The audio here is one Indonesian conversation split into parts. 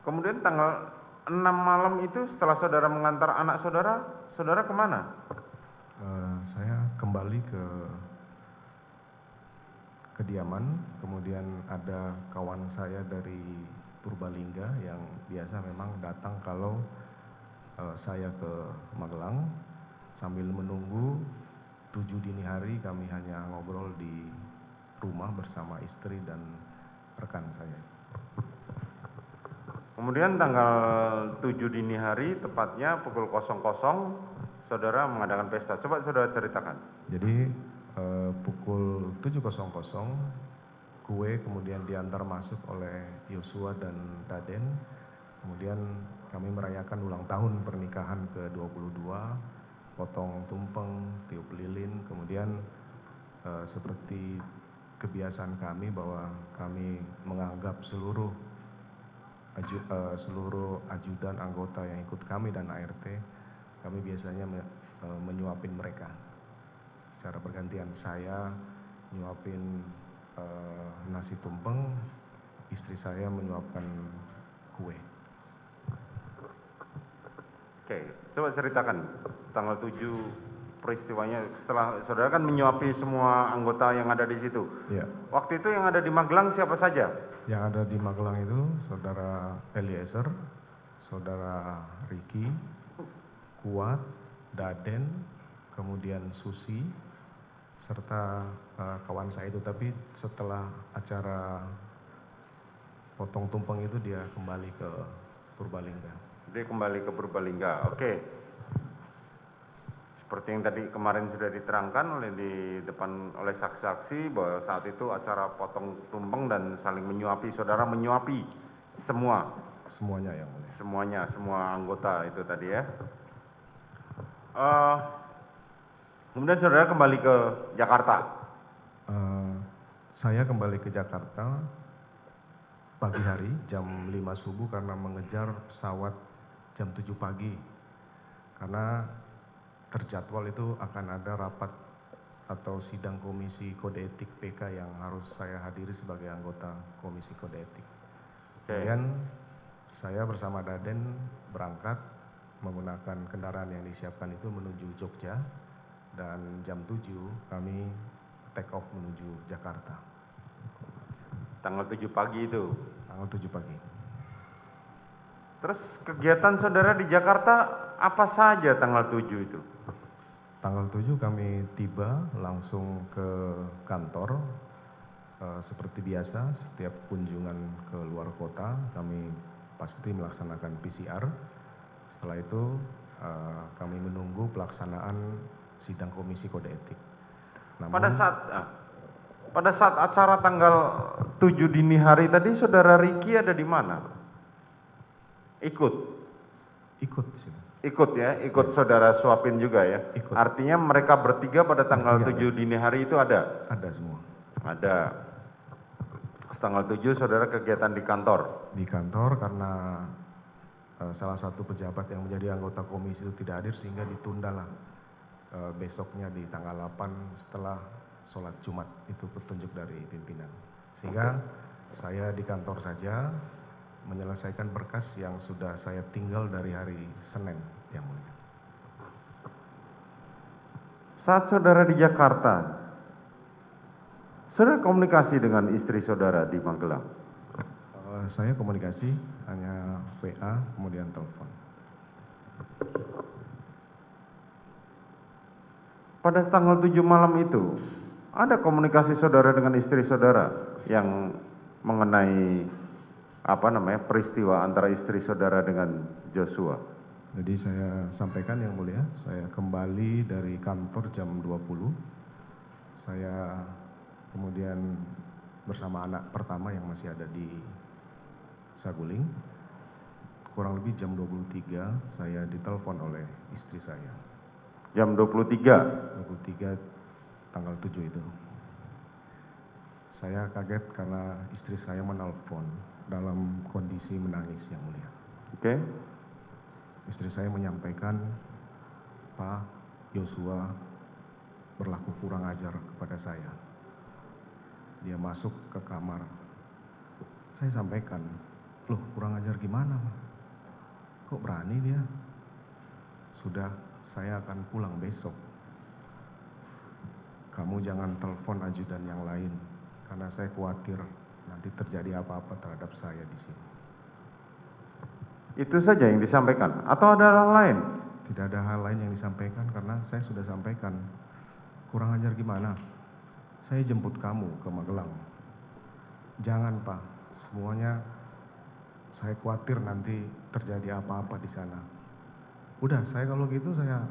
Kemudian tanggal 6 malam itu setelah saudara mengantar anak saudara, saudara kemana? Saya kembali ke kediaman, kemudian ada kawan saya dari Purbalingga yang biasa memang datang kalau saya ke Magelang. Sambil menunggu 7 dini hari kami hanya ngobrol di rumah bersama istri dan rekan saya. Kemudian tanggal 7 dini hari, tepatnya pukul 00, saudara mengadakan pesta. Coba saudara ceritakan. Jadi pukul 7.00 kue kemudian diantar masuk oleh Yosua dan Daden. Kemudian kami merayakan ulang tahun pernikahan ke-22, potong tumpeng, tiup lilin, kemudian seperti kebiasaan kami bahwa kami menganggap seluruh ajudan anggota yang ikut kami dan ART, kami biasanya menyuapin mereka secara bergantian. Saya nyuapin nasi tumpeng, istri saya menyuapkan kue. Oke, coba ceritakan tanggal 7 peristiwanya. Setelah saudara kan menyuapi semua anggota yang ada di situ. Ya. Waktu itu yang ada di Magelang siapa saja? Yang ada di Magelang itu saudara Eliezer, saudara Riki, Kuat, Daden, kemudian Susi, serta kawan saya itu. Tapi setelah acara potong tumpeng itu dia kembali ke Purbalingga. Dia kembali ke Purbalingga. Oke. Seperti yang tadi kemarin sudah diterangkan oleh saksi-saksi bahwa saat itu acara potong tumpeng dan saling menyuapi, saudara menyuapi Semuanya yang mulia. semuanya, semua anggota itu tadi ya. Kemudian saudara kembali ke Jakarta. Saya kembali ke Jakarta pagi hari jam 5 subuh karena mengejar pesawat jam 7 pagi. Karena terjadwal itu akan ada rapat atau sidang komisi kode etik PK yang harus saya hadiri sebagai anggota komisi kode etik. Kemudian saya bersama Daden berangkat menggunakan kendaraan yang disiapkan itu menuju Jogja, dan jam 7 kami take off menuju Jakarta. Tanggal 7 pagi itu? Tanggal 7 pagi. Terus kegiatan saudara di Jakarta apa saja tanggal 7 itu? Tanggal 7 kami tiba langsung ke kantor. Seperti biasa, setiap kunjungan ke luar kota kami pasti melaksanakan PCR. Setelah itu kami menunggu pelaksanaan sidang komisi kode etik. Namun, pada saat acara tanggal 7 dini hari tadi, saudara Riki ada di mana? Ikut sih. Ikut ya, ikut saudara suapin juga ya. Ikut. Artinya mereka bertiga pada tanggal 7 dini hari itu ada? Ada semua. Ada. Tanggal 7 saudara kegiatan di kantor? Di kantor karena salah satu pejabat yang menjadi anggota komisi itu tidak hadir sehingga ditundalah besoknya di tanggal 8 setelah sholat Jumat, itu petunjuk dari pimpinan. Sehingga saya di kantor saja menyelesaikan berkas yang sudah saya tinggal dari hari Senin yang mulia. Saat saudara di Jakarta, saudara komunikasi dengan istri saudara di Magelang? Saya komunikasi hanya WA kemudian telepon. Pada tanggal 7 malam itu, ada komunikasi saudara dengan istri saudara yang mengenai peristiwa antara istri saudara dengan Joshua? Jadi saya sampaikan yang mulia, saya kembali dari kantor jam 20. Saya kemudian bersama anak pertama yang masih ada di Saguling. Kurang lebih jam 23 saya ditelepon oleh istri saya. Jam 23? 23 tanggal 7 itu. Saya kaget karena istri saya menelpon dalam kondisi menangis yang mulia. Oke. Istri saya menyampaikan, Pak, Joshua berlaku kurang ajar kepada saya. Dia masuk ke kamar. Saya sampaikan, Loh, kurang ajar gimana, Ma? Kok berani dia? Sudah, saya akan pulang besok. Kamu jangan telepon ajudan yang lain, karena saya khawatir nanti terjadi apa-apa terhadap saya di sini. Itu saja yang disampaikan atau ada hal lain? Tidak ada hal lain yang disampaikan karena saya sudah sampaikan. Kurang ajar gimana? Saya jemput kamu ke Magelang. Jangan, Pak. Semuanya saya khawatir nanti terjadi apa-apa di sana. Udah, saya kalau gitu saya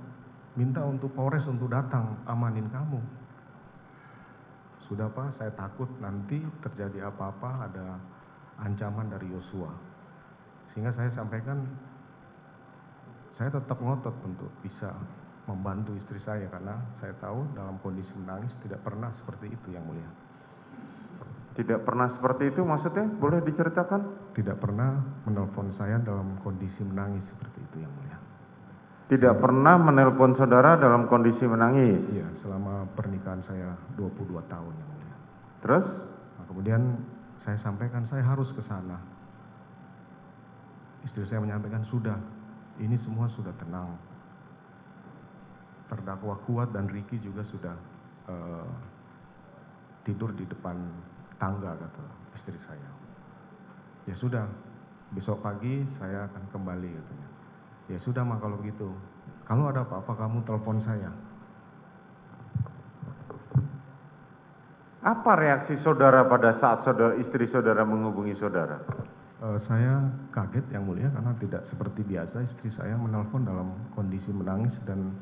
minta untuk Polres untuk datang amanin kamu. Sudah, Pak, saya takut nanti terjadi apa-apa, ada ancaman dari Yosua. Sehingga saya sampaikan, saya tetap ngotot untuk bisa membantu istri saya karena saya tahu dalam kondisi menangis tidak pernah seperti itu, Yang Mulia. Tidak pernah seperti itu maksudnya? Boleh diceritakan? Tidak pernah menelpon saya dalam kondisi menangis seperti itu, Yang Mulia. Tidak pernah menelpon saudara dalam kondisi menangis? Iya, selama pernikahan saya 22 tahun, Yang Mulia. Terus? Nah, kemudian saya sampaikan saya harus ke sana. Istri saya menyampaikan, sudah, ini semua sudah tenang. Terdakwa Kuat dan Ricky juga sudah tidur di depan tangga, kata istri saya. Ya sudah, besok pagi saya akan kembali, katanya. Ya sudah, Ma, kalau begitu. Kalau ada apa-apa kamu telepon saya. Apa reaksi saudara pada saat istri saudara menghubungi saudara? Saya kaget, Yang Mulia, karena tidak seperti biasa istri saya menelpon dalam kondisi menangis dan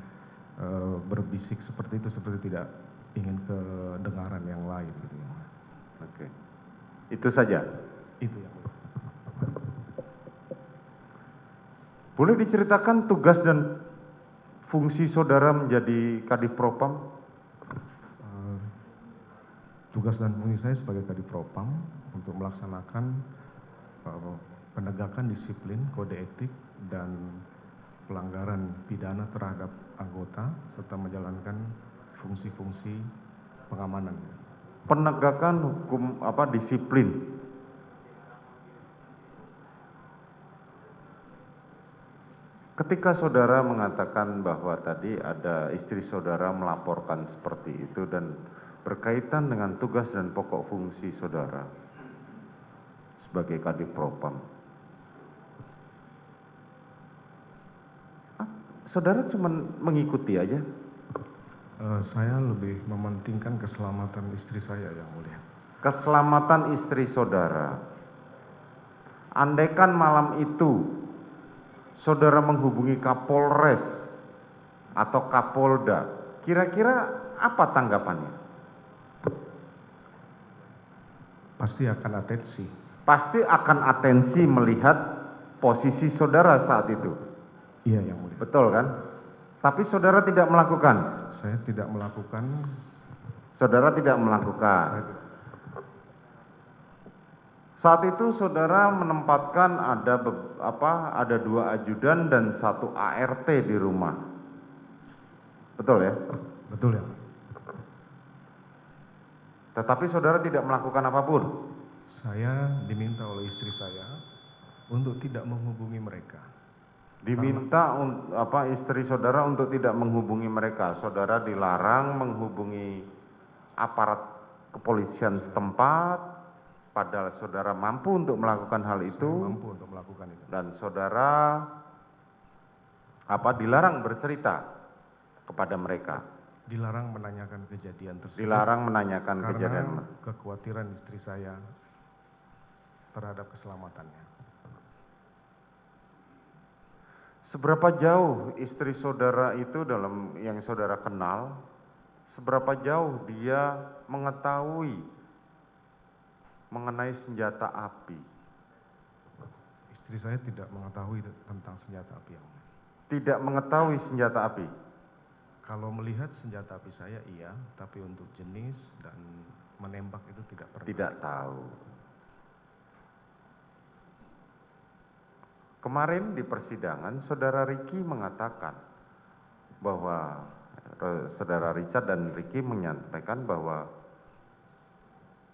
berbisik seperti itu, seperti tidak ingin kedengaran yang lain, gitu ya. Oke. Itu saja? Itu, Yang Mulia. Boleh diceritakan tugas dan fungsi saudara menjadi Kadif Propam? Tugas dan fungsi saya sebagai Kadif Propam untuk melaksanakan penegakan disiplin, kode etik, dan pelanggaran pidana terhadap anggota serta menjalankan fungsi-fungsi pengamanan. Penegakan hukum disiplin. Ketika saudara mengatakan bahwa tadi ada istri saudara melaporkan seperti itu dan berkaitan dengan tugas dan pokok fungsi saudara sebagai Kadif Propam, saudara cuma mengikuti aja? Saya lebih mementingkan keselamatan istri saya, Yang Mulia. Keselamatan istri saudara. Andaikan malam itu saudara menghubungi Kapolres atau Kapolda, kira-kira apa tanggapannya? Pasti akan atensi. Pasti akan atensi melihat posisi saudara saat itu. Iya, Yang Mulia. Betul kan? Tapi saudara tidak melakukan. Saya tidak melakukan. Saudara tidak melakukan. Saat itu saudara menempatkan ada 2 ajudan dan 1 ART di rumah. Betul ya? Betul, ya. Tetapi saudara tidak melakukan apapun. Saya diminta oleh istri saya untuk tidak menghubungi mereka. Diminta istri saudara untuk tidak menghubungi mereka. Saudara dilarang menghubungi aparat kepolisian setempat, padahal saudara mampu untuk melakukan hal itu. Saya mampu untuk melakukan itu. Dan saudara dilarang bercerita kepada mereka. Dilarang menanyakan kejadian tersebut. Dilarang menanyakan kejadian. Karena kekhawatiran istri saya terhadap keselamatannya. Seberapa jauh istri saudara itu dalam yang saudara kenal, seberapa jauh dia mengetahui mengenai senjata api? Istri saya tidak mengetahui tentang senjata api, Yang Mulia. Tidak mengetahui senjata api? Kalau melihat senjata api saya iya, tapi untuk jenis dan menembak itu tidak pernah. Tidak tahu. Kemarin di persidangan saudara Ricky mengatakan bahwa saudara Richard dan Ricky menyampaikan bahwa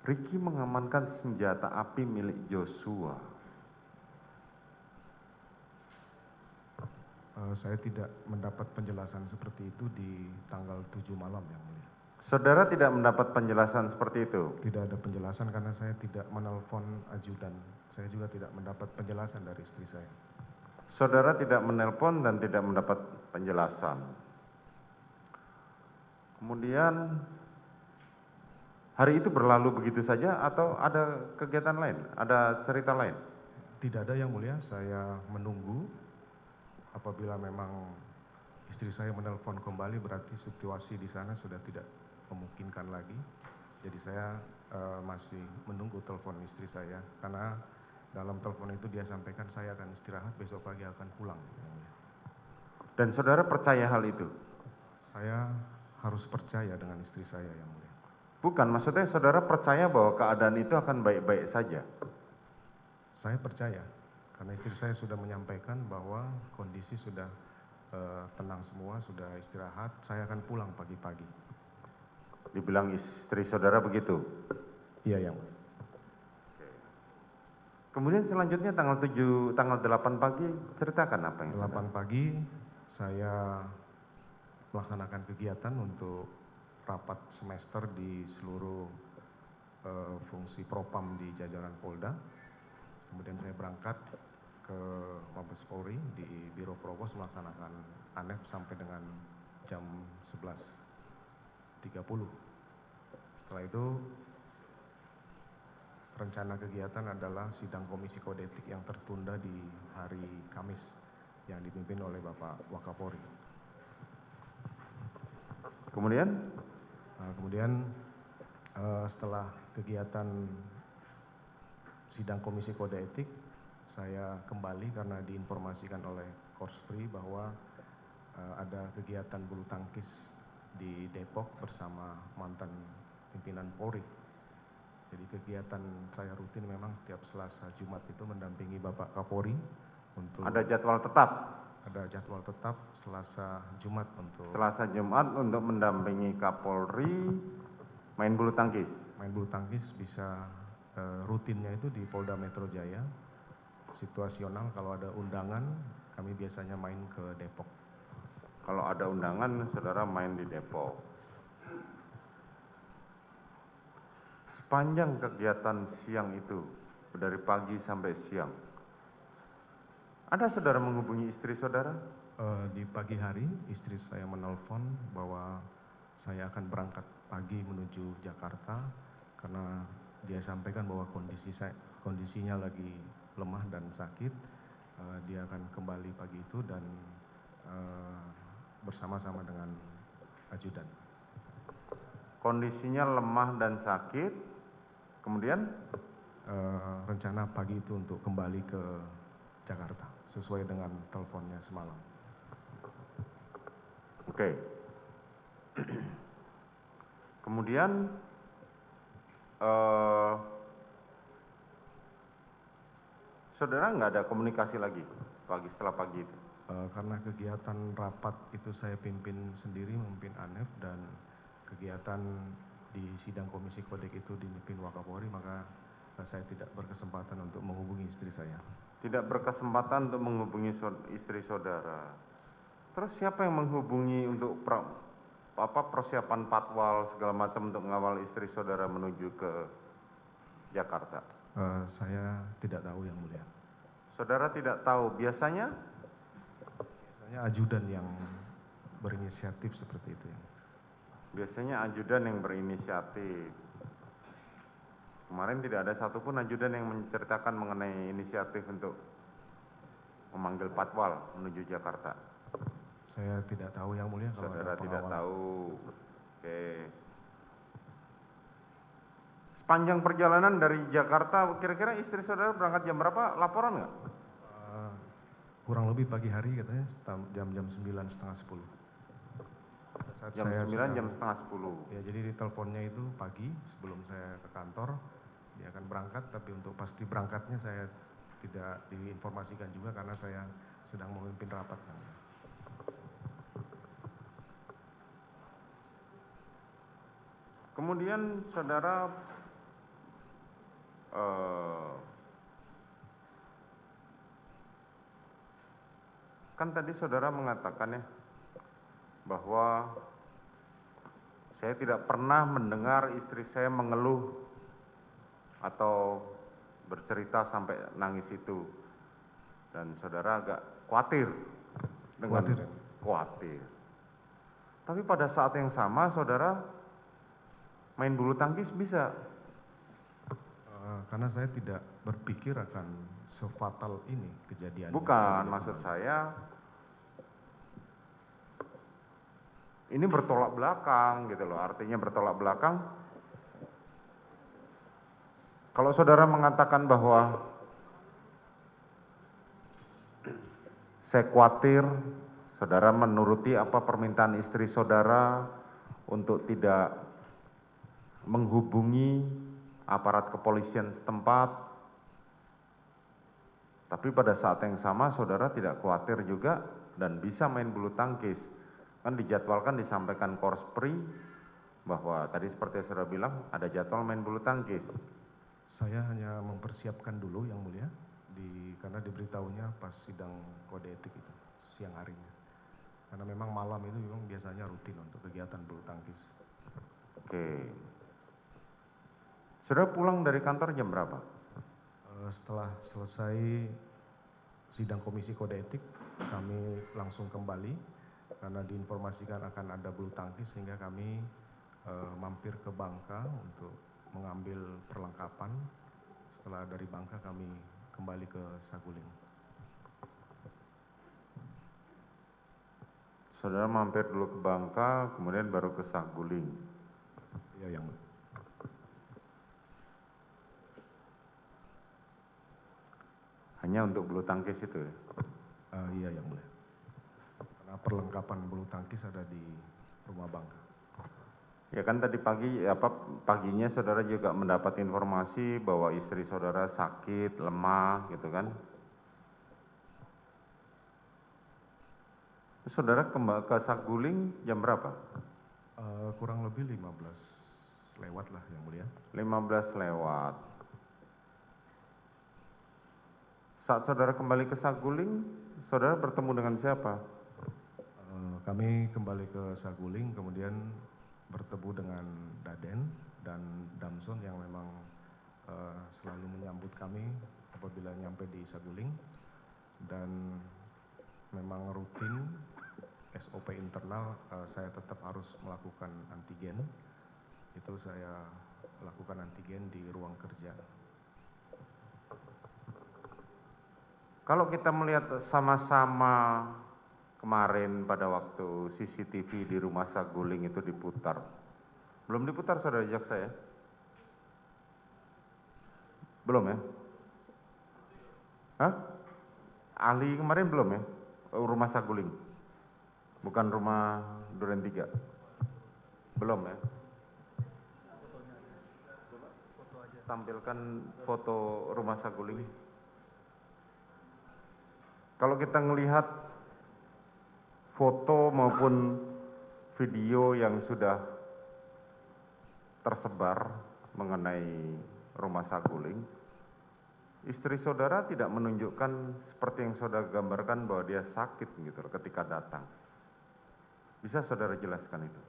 Ricky mengamankan senjata api milik Joshua. Saya tidak mendapat penjelasan seperti itu di tanggal 7 malam yang mulia. Saudara tidak mendapat penjelasan seperti itu? Tidak ada penjelasan karena saya tidak menelpon ajudan. Saya juga tidak mendapat penjelasan dari istri saya. Saudara tidak menelpon dan tidak mendapat penjelasan. Kemudian hari itu berlalu begitu saja atau ada kegiatan lain, ada cerita lain? Tidak ada yang mulia, saya menunggu. Apabila memang istri saya menelpon kembali berarti situasi di sana sudah tidak memungkinkan lagi. Jadi saya masih menunggu telepon istri saya karena dalam telepon itu dia sampaikan saya akan istirahat, besok pagi akan pulang. Dan saudara percaya hal itu? Saya harus percaya dengan istri saya yang mulia. Bukan, maksudnya saudara percaya bahwa keadaan itu akan baik-baik saja? Saya percaya karena istri saya sudah menyampaikan bahwa kondisi sudah tenang semua, sudah istirahat, saya akan pulang pagi-pagi. Dibilang istri saudara begitu? Iya yang mulia. Kemudian selanjutnya tanggal 8 pagi, ceritakan apa yang 8 pagi saya melaksanakan kegiatan untuk rapat semester di seluruh fungsi propam di jajaran Polda. Kemudian saya berangkat ke Mabes Polri di Biro Provos melaksanakan ANEF sampai dengan jam 11.30. Setelah itu rencana kegiatan adalah sidang komisi kode etik yang tertunda di hari Kamis yang dipimpin oleh Bapak Wakapolri. Kemudian setelah kegiatan sidang komisi kode etik, saya kembali karena diinformasikan oleh Korspri bahwa ada kegiatan bulu tangkis di Depok bersama mantan pimpinan Polri. Jadi kegiatan saya rutin memang setiap Selasa Jumat itu mendampingi Bapak Kapolri untuk ada jadwal tetap? Ada jadwal tetap Selasa Jumat untuk Selasa Jumat untuk mendampingi Kapolri main bulu tangkis? Main bulu tangkis bisa rutinnya itu di Polda Metro Jaya. Situasional kalau ada undangan kami biasanya main ke Depok. Kalau ada undangan saudara main di Depok. Sepanjang kegiatan siang itu, dari pagi sampai siang, ada saudara menghubungi istri saudara? Di pagi hari istri saya menelpon bahwa saya akan berangkat pagi menuju Jakarta karena dia sampaikan bahwa kondisinya lagi lemah dan sakit. Dia akan kembali pagi itu dan bersama-sama dengan ajudan. Kondisinya lemah dan sakit, kemudian? Rencana pagi itu untuk kembali ke Jakarta sesuai dengan teleponnya semalam. Oke. Kemudian saudara nggak ada komunikasi lagi setelah pagi itu? Karena kegiatan rapat itu saya pimpin sendiri, memimpin ANEF, dan kegiatan di sidang komisi kodek itu dipimpin Wakapolri, maka saya tidak berkesempatan untuk menghubungi istri saya. Tidak berkesempatan untuk menghubungi istri saudara. Terus siapa yang menghubungi untuk persiapan patwal segala macam untuk mengawal istri saudara menuju ke Jakarta? Saya tidak tahu yang mulia. Saudara tidak tahu, biasanya ajudan yang berinisiatif seperti itu. Biasanya ajudan yang berinisiatif. Kemarin tidak ada satupun ajudan yang menceritakan mengenai inisiatif untuk memanggil patwal menuju Jakarta. Saya tidak tahu yang mulia kalau saudara ada tidak tahu. Oke. Sepanjang perjalanan dari Jakarta, kira-kira istri saudara berangkat jam berapa? Laporan nggak? Kurang lebih pagi hari katanya jam 9, setengah 10. Jam 9, jam setengah 10. Ya, jadi di teleponnya itu pagi sebelum saya ke kantor, dia akan berangkat, tapi untuk pasti berangkatnya saya tidak diinformasikan juga karena saya sedang memimpin rapat. Kemudian saudara Kan tadi saudara mengatakan ya bahwa saya tidak pernah mendengar istri saya mengeluh atau bercerita sampai nangis itu. Dan saudara agak khawatir dengan khawatir. Tapi pada saat yang sama saudara main bulu tangkis bisa. Karena saya tidak berpikir akan sefatal ini kejadian. Bukan, maksud saya ini bertolak belakang gitu loh. Artinya bertolak belakang. Kalau saudara mengatakan bahwa saya khawatir, saudara menuruti apa permintaan istri saudara untuk tidak menghubungi aparat kepolisian setempat. Tapi pada saat yang sama saudara tidak khawatir juga dan bisa main bulu tangkis. Kan dijadwalkan disampaikan Korspri bahwa tadi seperti yang saudara bilang ada jadwal main bulu tangkis. Saya hanya mempersiapkan dulu yang mulia, karena diberitahunya pas sidang kode etik itu, siang harinya. Karena memang malam itu memang biasanya rutin untuk kegiatan bulu tangkis. Oke. Saudara pulang dari kantor jam berapa? Setelah selesai sidang komisi kode etik, kami langsung kembali karena diinformasikan akan ada bulu tangkis sehingga kami mampir ke Bangka untuk mengambil perlengkapan. Setelah dari Bangka kami kembali ke Saguling. Saudara mampir dulu ke Bangka, kemudian baru ke Saguling. Iya, yang mulia. Hanya untuk bulu tangkis itu ya? Iya, yang mulia. Karena perlengkapan bulu tangkis ada di rumah Bangka. Ya kan tadi paginya saudara juga mendapat informasi bahwa istri saudara sakit, lemah gitu kan. Saudara ke Saguling jam berapa? Kurang lebih 15 lewat lah yang mulia. 15 lewat. Saat saudara kembali ke Saguling, saudara bertemu dengan siapa? Kami kembali ke Saguling, kemudian bertemu dengan Daden dan Damson yang memang selalu menyambut kami apabila nyampe di Saguling, dan memang rutin SOP internal saya tetap harus melakukan antigen. Itu saya lakukan antigen di ruang kerja. Kalau kita melihat sama-sama kemarin pada waktu CCTV di rumah Saguling itu diputar. Belum diputar saudara jaksa ya? Belum ya? Hah? Ahli kemarin belum ya? Rumah Saguling? Bukan rumah Duren 3? Belum ya? Tampilkan foto rumah Saguling. Kalau kita melihat foto maupun video yang sudah tersebar mengenai rumah Saguling, istri saudara tidak menunjukkan seperti yang saudara gambarkan bahwa dia sakit gitu loh ketika datang. Bisa saudara jelaskan itu?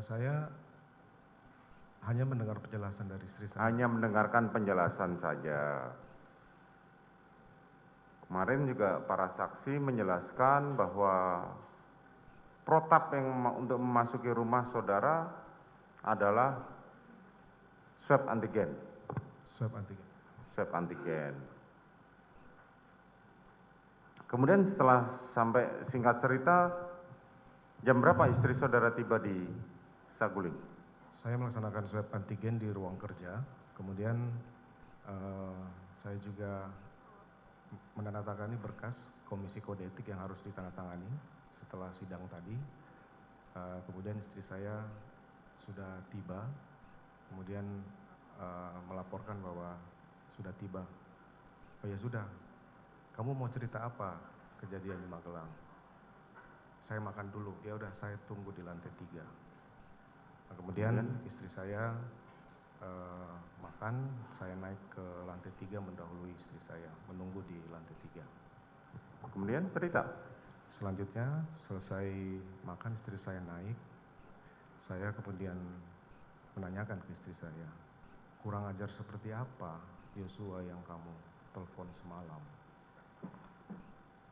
Saya hanya mendengar penjelasan dari istri saya. Hanya mendengarkan penjelasan saja. Kemarin juga para saksi menjelaskan bahwa protap yang untuk memasuki rumah saudara adalah swab antigen. Swab antigen. Swab antigen. Kemudian setelah sampai, singkat cerita, jam berapa istri saudara tiba di Saguling? Saya melaksanakan swab antigen di ruang kerja, kemudian saya juga menandatangani berkas komisi kode etik yang harus ditandatangani setelah sidang tadi. Kemudian istri saya sudah tiba, kemudian melaporkan bahwa sudah tiba. Oh ya sudah, kamu mau cerita apa kejadian di Magelang? Saya makan dulu, ya udah saya tunggu di lantai 3. Nah, kemudian istri saya makan, saya naik ke lantai 3 mendahului istri saya, menunggu di lantai 3. Kemudian cerita. Selanjutnya selesai makan istri saya naik, saya kemudian menanyakan ke istri saya, kurang ajar seperti apa Yosua yang kamu telepon semalam?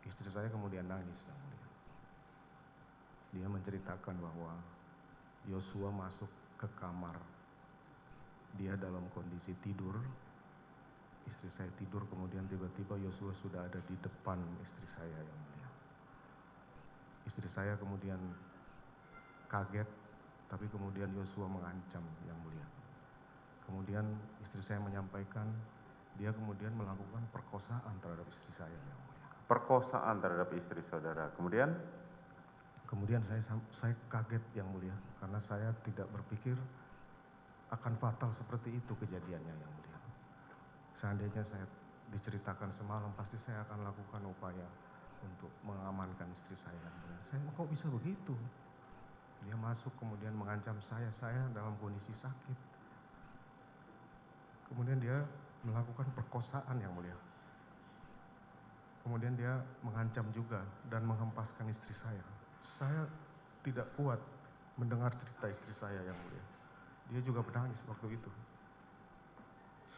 Istri saya kemudian nangis yang mulia. Dia menceritakan bahwa Yosua masuk ke kamar, dia dalam kondisi tidur, istri saya tidur, kemudian tiba-tiba Yosua sudah ada di depan istri saya yang mulia. Istri saya kemudian kaget, tapi kemudian Yosua mengancam yang mulia. Kemudian istri saya menyampaikan dia kemudian melakukan perkosaan terhadap istri saya yang mulia. Perkosaan terhadap istri saudara. Kemudian saya kaget yang mulia, karena saya tidak berpikir akan fatal seperti itu kejadiannya yang mulia. Seandainya saya diceritakan semalam, pasti saya akan lakukan upaya untuk mengamankan istri saya yang mulia. Saya kok bisa begitu? Dia masuk kemudian mengancam saya dalam kondisi sakit. Kemudian dia melakukan perkosaan yang mulia. Kemudian dia mengancam juga dan menghempaskan istri saya. Saya tidak kuat mendengar cerita istri saya yang mulia. Dia juga menangis waktu itu.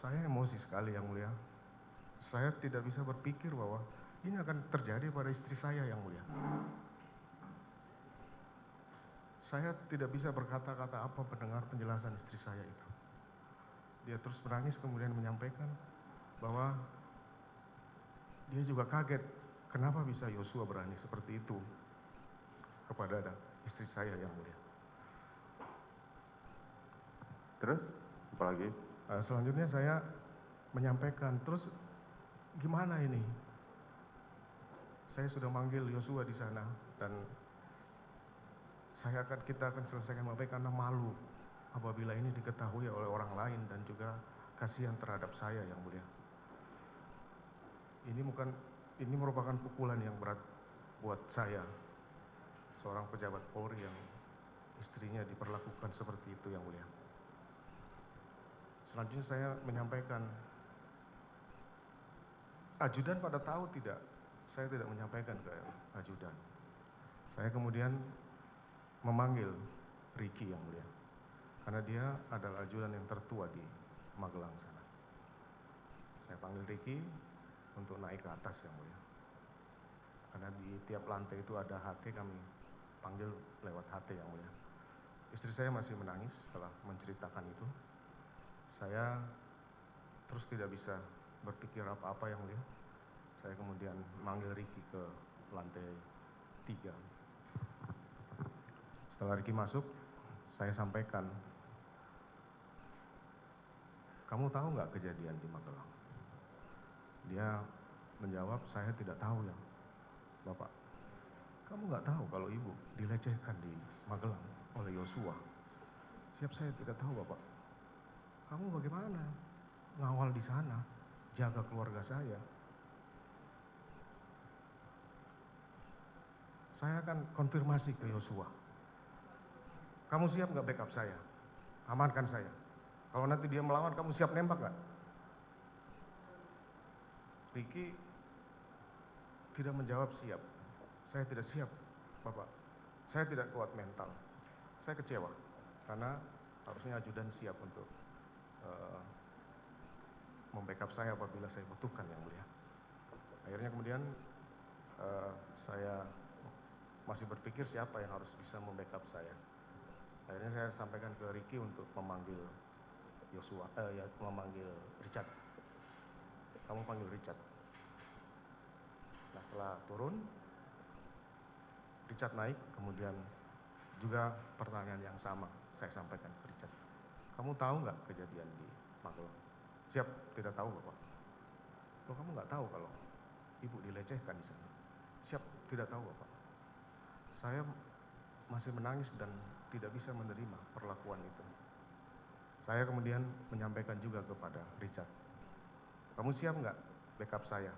Saya emosi sekali yang mulia. Saya tidak bisa berpikir bahwa ini akan terjadi pada istri saya yang mulia. Saya tidak bisa berkata-kata apa mendengar penjelasan istri saya itu. Dia terus menangis kemudian menyampaikan bahwa dia juga kaget kenapa bisa Yosua berani seperti itu kepada istri saya yang mulia. Terus apa lagi? Selanjutnya saya menyampaikan, terus gimana ini? Saya sudah manggil Yosua di sana dan kita akan selesaikan baik karena malu apabila ini diketahui oleh orang lain dan juga kasihan terhadap saya yang mulia. Ini merupakan pukulan yang berat buat saya, seorang pejabat Polri yang istrinya diperlakukan seperti itu yang mulia. Selanjutnya saya menyampaikan, ajudan pada tahu tidak? Saya tidak menyampaikan ke ajudan. Saya kemudian memanggil Ricky yang mulia, karena dia adalah ajudan yang tertua di Magelang sana. Saya panggil Ricky untuk naik ke atas yang mulia, karena di tiap lantai itu ada HT, kami panggil lewat HT yang mulia. Istri saya masih menangis setelah menceritakan itu. Saya terus tidak bisa berpikir apa-apa yang mulia. Saya kemudian manggil Ricky ke lantai 3. Setelah Ricky masuk, saya sampaikan, kamu tahu nggak kejadian di Magelang? Dia menjawab, saya tidak tahu ya Bapak. Kamu nggak tahu kalau ibu dilecehkan di Magelang oleh Yosua? Siap, saya tidak tahu Bapak. Kamu bagaimana ngawal di sana, jaga keluarga saya? Saya akan konfirmasi ke Yosua. Kamu siap nggak backup saya? Amankan saya. Kalau nanti dia melawan, kamu siap nembak nggak? Ricky tidak menjawab siap. Saya tidak siap, Bapak. Saya tidak kuat mental. Saya kecewa, karena harusnya ajudan siap untuk membackup saya apabila saya butuhkan yang mulia. Akhirnya kemudian saya masih berpikir siapa yang harus bisa membackup saya. Akhirnya saya sampaikan ke Ricky untuk memanggil memanggil Richard. Kamu panggil Richard. Nah, setelah turun, Richard naik, kemudian juga pertanyaan yang sama saya sampaikan ke Richard. Kamu tahu nggak kejadian di Magelang? Siap, tidak tahu Bapak. Loh, kamu nggak tahu kalau ibu dilecehkan di sana? Siap, tidak tahu Bapak. Saya masih menangis dan tidak bisa menerima perlakuan itu. Saya kemudian menyampaikan juga kepada Richard, kamu siap nggak backup saya?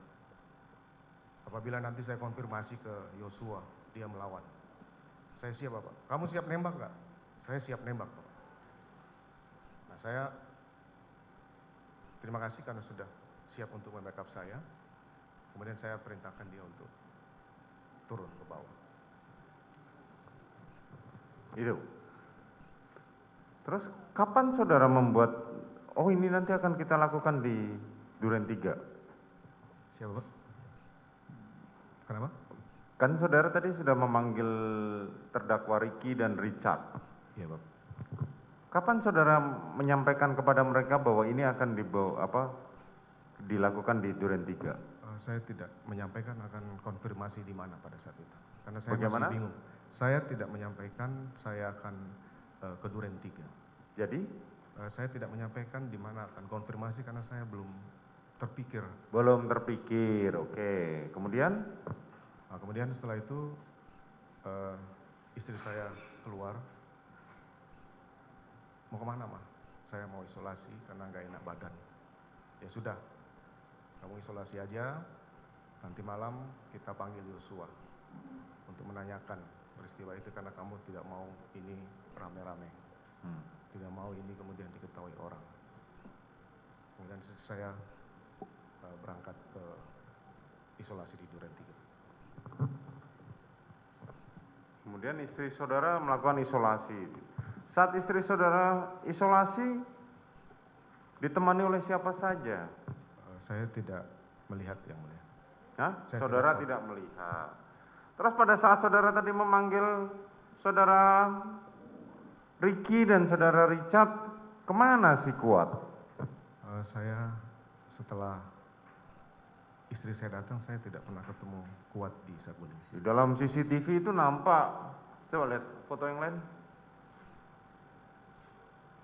Apabila nanti saya konfirmasi ke Yosua, dia melawan. Saya siap Bapak. Kamu siap nembak nggak? Saya siap nembak Bapak. Nah, saya terima kasih karena sudah siap untuk membackup saya. Kemudian saya perintahkan dia untuk turun ke bawah. Itu. Terus kapan saudara membuat, oh ini nanti akan kita lakukan di Duren 3? Siapa, Pak? Kenapa? Kan saudara tadi sudah memanggil terdakwa Ricky dan Richard. Iya, Pak. Kapan saudara menyampaikan kepada mereka bahwa ini akan dilakukan di Duren 3? Saya tidak menyampaikan akan konfirmasi di mana pada saat itu. Karena saya Bagaimana? masih bingung. Saya tidak menyampaikan saya akan ke Duren 3. Jadi? Saya tidak menyampaikan di mana akan konfirmasi karena saya belum terpikir. Belum terpikir, oke. Kemudian? Nah, kemudian setelah itu istri saya keluar. Mau kemana, Ma? Saya mau isolasi karena nggak enak badan. Ya sudah, kamu isolasi aja. Nanti malam kita panggil Yosua untuk menanyakan peristiwa itu karena kamu tidak mau ini rame-rame. Tidak mau ini kemudian diketahui orang. Kemudian saya berangkat ke isolasi di Duren 3. Kemudian istri saudara melakukan isolasi. Saat istri saudara isolasi, ditemani oleh siapa saja? Saya tidak melihat yang mulia. Hah? Saya Saudara tidak tidak melihat. Terus pada saat saudara tadi memanggil saudara Ricky dan saudara Richard, kemana si Kuat? Saya setelah istri saya datang, saya tidak pernah ketemu Kuat di Saguling. Di dalam CCTV itu nampak. Coba lihat foto yang lain.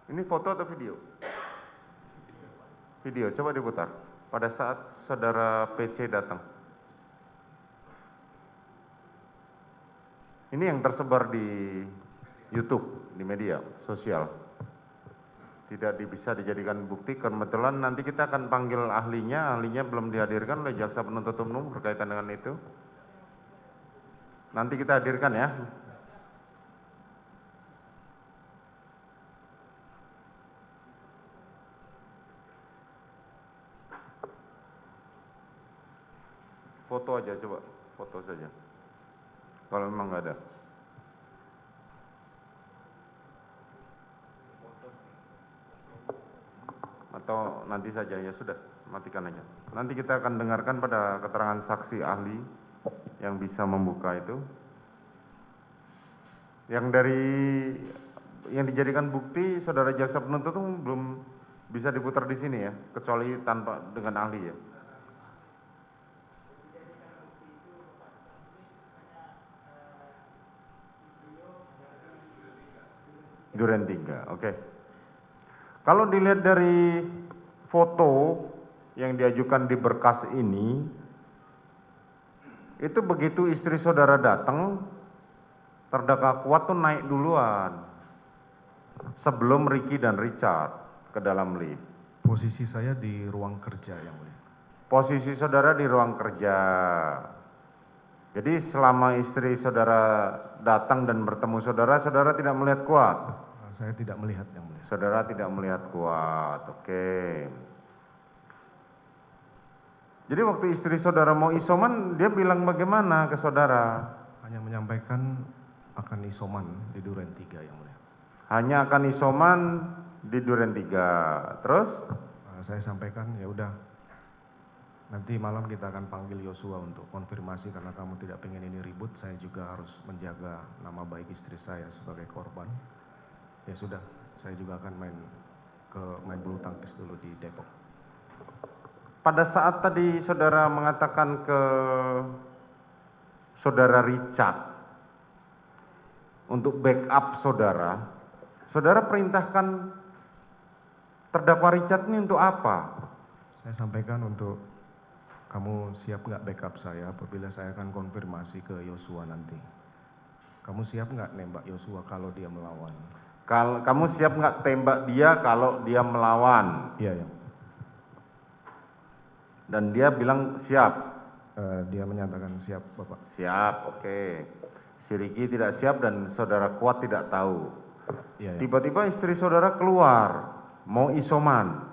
Ini foto atau video? Video, coba diputar. Pada saat saudara PC datang. Ini yang tersebar di YouTube, di media sosial. Tidak bisa dijadikan bukti. Kebetulan nanti kita akan panggil ahlinya. Ahlinya belum dihadirkan oleh jaksa penuntut umum berkaitan dengan itu. Nanti kita hadirkan ya. Foto aja coba, foto saja. Kalau memang nggak ada. Atau nanti saja, ya sudah, matikan aja. Nanti kita akan dengarkan pada keterangan saksi ahli yang bisa membuka itu. Yang dijadikan bukti saudara jaksa penuntut umum belum bisa diputar di sini ya, kecuali tanpa dengan ahli ya. Duren 3, oke. Kalau dilihat dari foto yang diajukan di berkas ini, itu begitu istri saudara datang, terdakwa Kuat tuh naik duluan sebelum Ricky dan Richard ke dalam lift. Posisi saya di ruang kerja yang mulia. Posisi saudara di ruang kerja. Jadi selama istri saudara datang dan bertemu saudara, saudara tidak melihat Kuat? Saya tidak melihat yang mulia. Saudara tidak melihat Kuat, oke. Jadi waktu istri saudara mau isoman, dia bilang bagaimana ke saudara? Hanya menyampaikan akan isoman di Duren 3 yang mulia. Hanya akan isoman di Duren 3. Terus? Saya sampaikan ya udah. Nanti malam kita akan panggil Yosua untuk konfirmasi karena kamu tidak pengen ini ribut. Saya juga harus menjaga nama baik istri saya sebagai korban. Ya sudah, saya juga akan main bulu tangkis dulu di Depok. Pada saat tadi saudara mengatakan ke saudara Richard untuk backup saudara, saudara perintahkan terdakwa Richard ini untuk apa? Saya sampaikan untuk kamu siap nggak backup saya apabila saya akan konfirmasi ke Yosua nanti. Kamu siap nggak nembak Yosua kalau dia melawan? Kamu siap nggak tembak dia kalau dia melawan? Iya, ya. Dan dia bilang siap. Dia menyatakan siap, Bapak. Siap, oke. Si Ricky tidak siap dan saudara Kuat tidak tahu. Iya, ya. Tiba-tiba istri saudara keluar, mau isoman.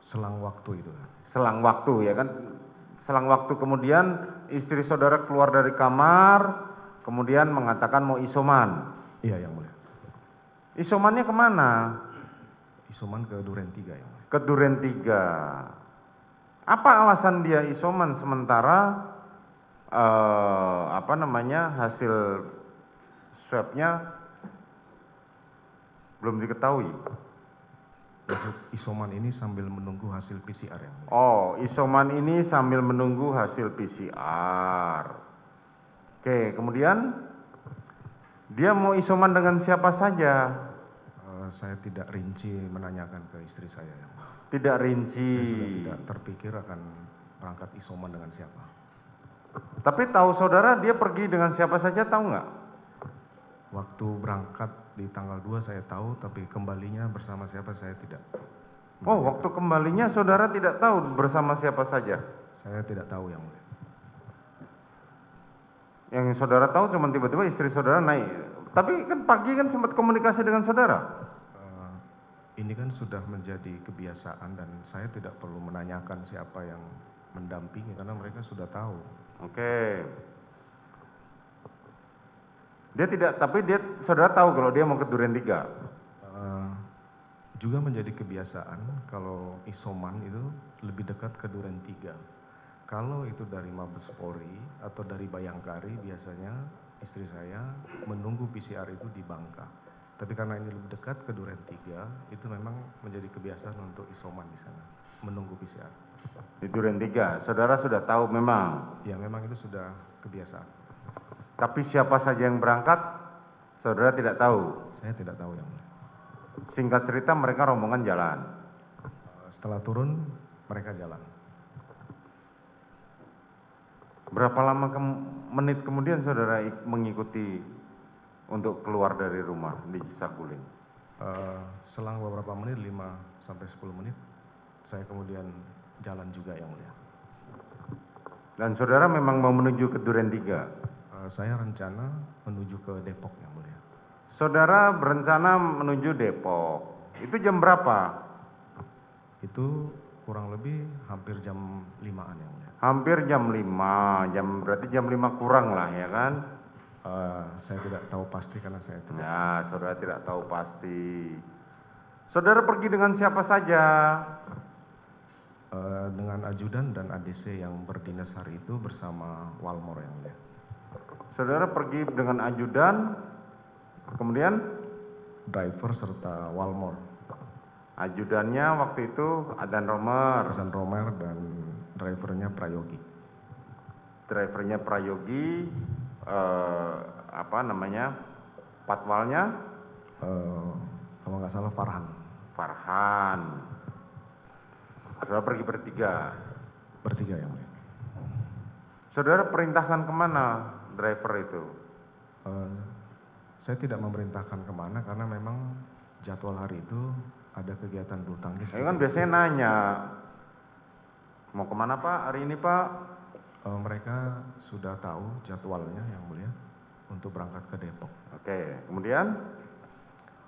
Selang waktu itu. Selang waktu ya kan, Selang waktu kemudian istri saudara keluar dari kamar, kemudian mengatakan mau isoman. Iya, yang mulia. Isomannya kemana? Isoman ke Duren 3, yang mulia. Ke Duren 3. Apa alasan dia isoman sementara hasil swabnya belum diketahui? Isoman ini sambil menunggu hasil PCR, yang mulia. Oh, isoman ini sambil menunggu hasil PCR. Oke, kemudian dia mau isoman dengan siapa saja? Saya tidak rinci menanyakan ke istri saya, yang mulia. Tidak rinci. Saya sudah tidak terpikir akan berangkat isoman dengan siapa. Tapi tahu saudara dia pergi dengan siapa saja, tahu nggak? Waktu berangkat di tanggal 2 saya tahu, tapi kembalinya bersama siapa saya tidak. Oh, waktu kembalinya saudara tidak tahu bersama siapa saja? Saya tidak tahu, yang mulia. Yang saudara tahu cuma tiba-tiba istri saudara naik. Tapi kan pagi kan sempat komunikasi dengan saudara. Ini kan sudah menjadi kebiasaan dan saya tidak perlu menanyakan siapa yang mendampingi karena mereka sudah tahu. Oke. Tapi saudara tahu kalau dia mau ke Duren 3. Juga menjadi kebiasaan kalau isoman itu lebih dekat ke Duren 3. Kalau itu dari Mabes Polri atau dari Bayangkari, biasanya istri saya menunggu PCR itu di Bangka. Tapi karena ini lebih dekat ke Duren 3, itu memang menjadi kebiasaan untuk isoman di sana, menunggu PCR. Di Duren 3, saudara sudah tahu memang? Ya, memang itu sudah kebiasaan. Tapi siapa saja yang berangkat, saudara tidak tahu? Saya tidak tahu, yang mulia. Singkat cerita mereka rombongan jalan. Setelah turun, mereka jalan. Berapa lama menit kemudian saudara mengikuti untuk keluar dari rumah di Saguling? Selang beberapa menit, 5-10 menit, saya kemudian jalan juga, yang mulia. Dan saudara memang mau menuju ke Duren 3? Saya rencana menuju ke Depok, yang mulia. Saudara berencana menuju Depok. Itu jam berapa? Itu kurang lebih hampir jam 5-an, yang mulia. Hampir jam 5, berarti jam 5 kurang lah ya kan? Saya tidak tahu pasti karena saya tidak. Ya, saudara tidak tahu pasti. Saudara pergi dengan siapa saja? Dengan ajudan dan ADC yang berdinas hari itu bersama Walmor, yang mulia. Saudara pergi dengan ajudan, kemudian Driver serta Walmor. ajudannya waktu itu Azan Romer. Azan Romer dan drivernya Prayogi. Drivernya Prayogi, patwalnya? Kalau nggak salah Farhan. Farhan. Saudara pergi bertiga? Bertiga, yang mulia. Saudara perintahkan kemana driver itu? Saya tidak memerintahkan kemana karena memang jadwal hari itu ada kegiatan bulu tangkis. Saya kan biasanya nanya, mau kemana Pak hari ini Pak? Mereka sudah tahu jadwalnya, yang mulia, untuk berangkat ke Depok. Oke, kemudian?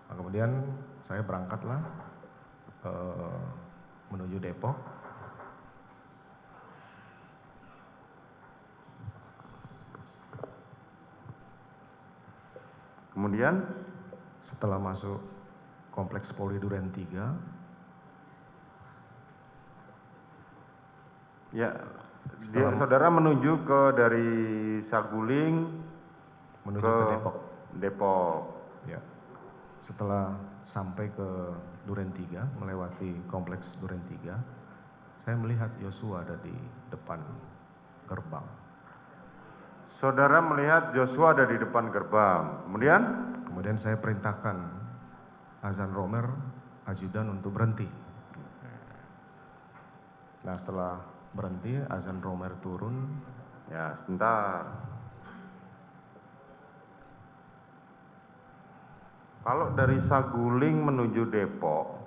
Kemudian saya berangkatlah menuju Depok. Kemudian? Setelah masuk Kompleks Polri Duren 3. Ya, saudara menuju dari Saguling menuju ke Depok. Depok. Ya. Setelah sampai ke Duren 3, melewati Kompleks Duren 3, saya melihat Yosua ada di depan gerbang. Saudara melihat Joshua ada di depan gerbang. Kemudian? Kemudian saya perintahkan Azan Romer, ajudan, untuk berhenti. Nah, setelah berhenti, Azan Romer turun. Ya, sebentar. Kalau dari Saguling menuju Depok,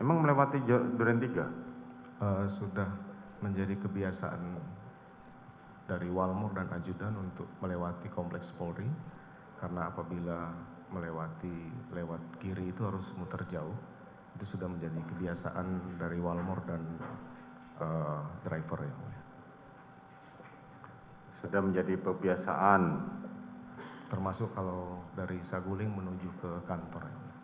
emang melewati Duren 3? Sudah menjadi kebiasaan dari Walmor dan ajudan untuk melewati Kompleks Polri, karena apabila lewat kiri itu harus muter jauh. Itu sudah menjadi kebiasaan dari Walmor dan driver yang mulia. Sudah menjadi kebiasaan. Termasuk kalau dari Saguling menuju ke kantor yang mulia.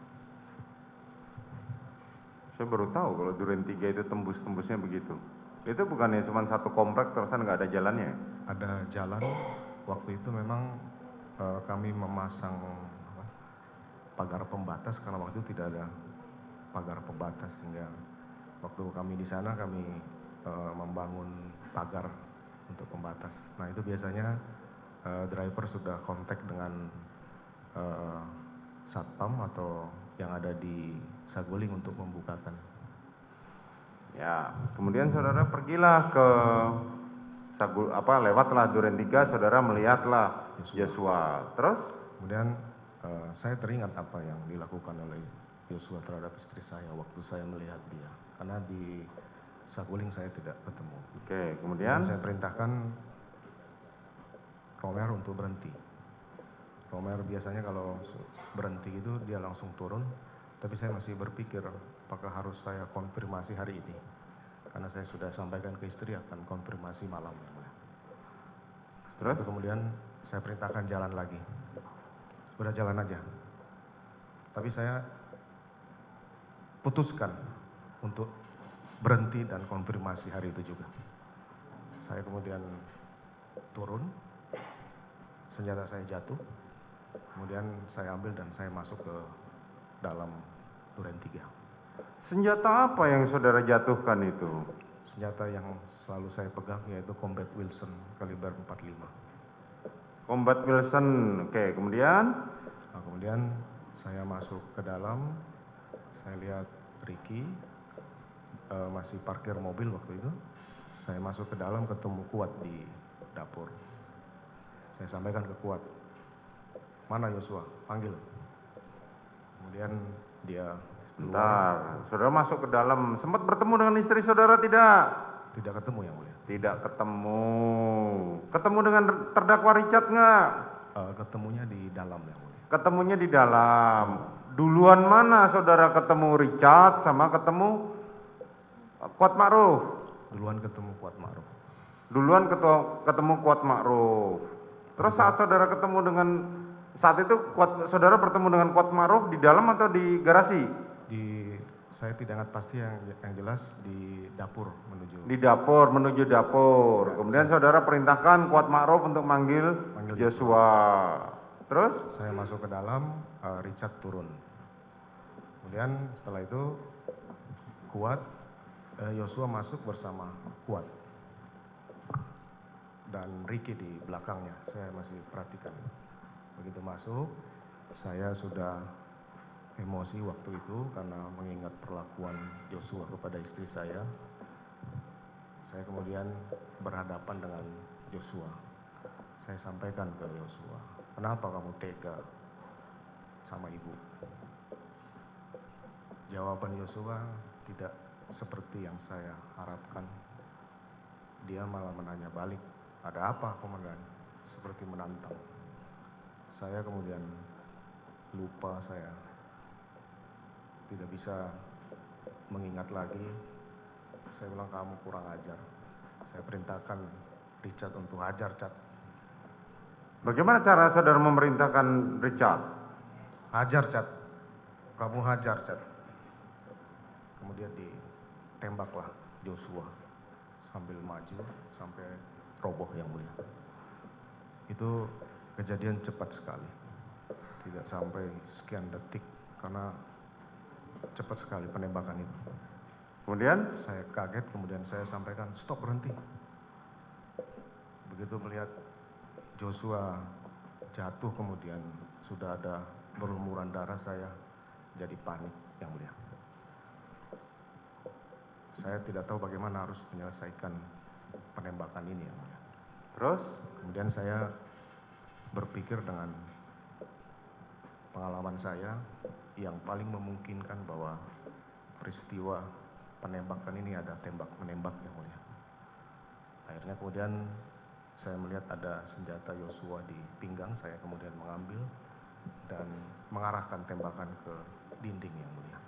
Saya baru tahu kalau Duren 3 itu tembus-tembusnya begitu. Itu bukannya cuma satu komplek terusan nggak ada jalannya? Ada jalan, waktu itu memang kami memasang pagar pembatas karena waktu itu tidak ada pagar pembatas, sehingga waktu kami di sana kami membangun pagar untuk pembatas. Nah itu biasanya driver sudah kontak dengan satpam atau yang ada di Saguling untuk membukakan. Ya, kemudian saudara pergilah ke lewatlah Duren 3, saudara melihatlah Joshua. Terus? Kemudian saya teringat apa yang dilakukan oleh Joshua terhadap istri saya waktu saya melihat dia. Karena di Saguling saya tidak ketemu. Oke, kemudian? Saya perintahkan Romer untuk berhenti. Romer biasanya kalau berhenti itu dia langsung turun. Tapi saya masih berpikir apakah harus saya konfirmasi hari ini. Karena saya sudah sampaikan ke istri akan konfirmasi malam. Setelah itu kemudian saya perintahkan jalan lagi. Udah jalan aja. Tapi saya putuskan untuk berhenti dan konfirmasi hari itu juga. Saya kemudian turun, senjata saya jatuh, kemudian saya ambil dan saya masuk ke dalam Duren 3. Senjata apa yang saudara jatuhkan itu? Senjata yang selalu saya pegang yaitu Combat Wilson kaliber 45. Combat Wilson, oke, kemudian? Nah, kemudian saya masuk ke dalam, saya lihat Ricky masih parkir mobil waktu itu. Saya masuk ke dalam ketemu Kuat di dapur. Saya sampaikan ke Kuat, mana Joshua? Panggil. Kemudian dia Bentar, saudara masuk ke dalam, sempat bertemu dengan istri saudara tidak? Tidak ketemu yang mulia. Tidak ketemu. Ketemu dengan terdakwa Richard nggak? Ketemunya di dalam yang mulia. Ketemunya di dalam. Duluan mana saudara ketemu Richard sama ketemu Kuat Ma'ruf? Duluan ketemu Kuat Ma'ruf. Duluan ketemu Kuat Ma'ruf. Terus saat saudara ketemu dengan saat itu saudara bertemu dengan Kuat Ma'ruf di dalam atau di garasi? Saya tidak ingat pasti, yang jelas di dapur menuju. Di dapur menuju dapur. Kemudian saudara perintahkan Kuat Ma'ruf untuk manggil Joshua. Terus? Saya masuk ke dalam, Richard turun. Kemudian setelah itu Joshua masuk bersama Kuat dan Ricky di belakangnya. Saya masih perhatikan. Begitu masuk, saya sudah emosi waktu itu karena mengingat perlakuan Joshua kepada istri saya. Saya kemudian berhadapan dengan Joshua. Saya sampaikan ke Joshua, kenapa kamu tega sama ibu? Jawaban Joshua tidak seperti yang saya harapkan. Dia malah menanya balik, ada apa komandan? Seperti menantang. Saya kemudian lupa, saya tidak bisa mengingat lagi. Saya bilang kamu kurang ajar. Saya perintahkan Richard untuk hajar, Cat. Bagaimana cara saudara memerintahkan Richard? Hajar, Cat. Kamu hajar, Cat. Kemudian ditembaklah Joshua sambil maju sampai roboh yang mulia. Itu kejadian cepat sekali. Tidak sampai sekian detik karena cepat sekali penembakan itu. Kemudian? Saya kaget, kemudian saya sampaikan, stop, berhenti. Begitu melihat Joshua jatuh, kemudian sudah ada berlumuran darah, saya jadi panik yang mulia. Saya tidak tahu bagaimana harus menyelesaikan penembakan ini yang mulia. Terus? Kemudian saya berpikir dengan pengalaman saya yang paling memungkinkan bahwa peristiwa penembakan ini ada tembak menembak yang mulia. Akhirnya kemudian saya melihat ada senjata Joshua di pinggang, saya kemudian mengambil dan mengarahkan tembakan ke dinding yang mulia.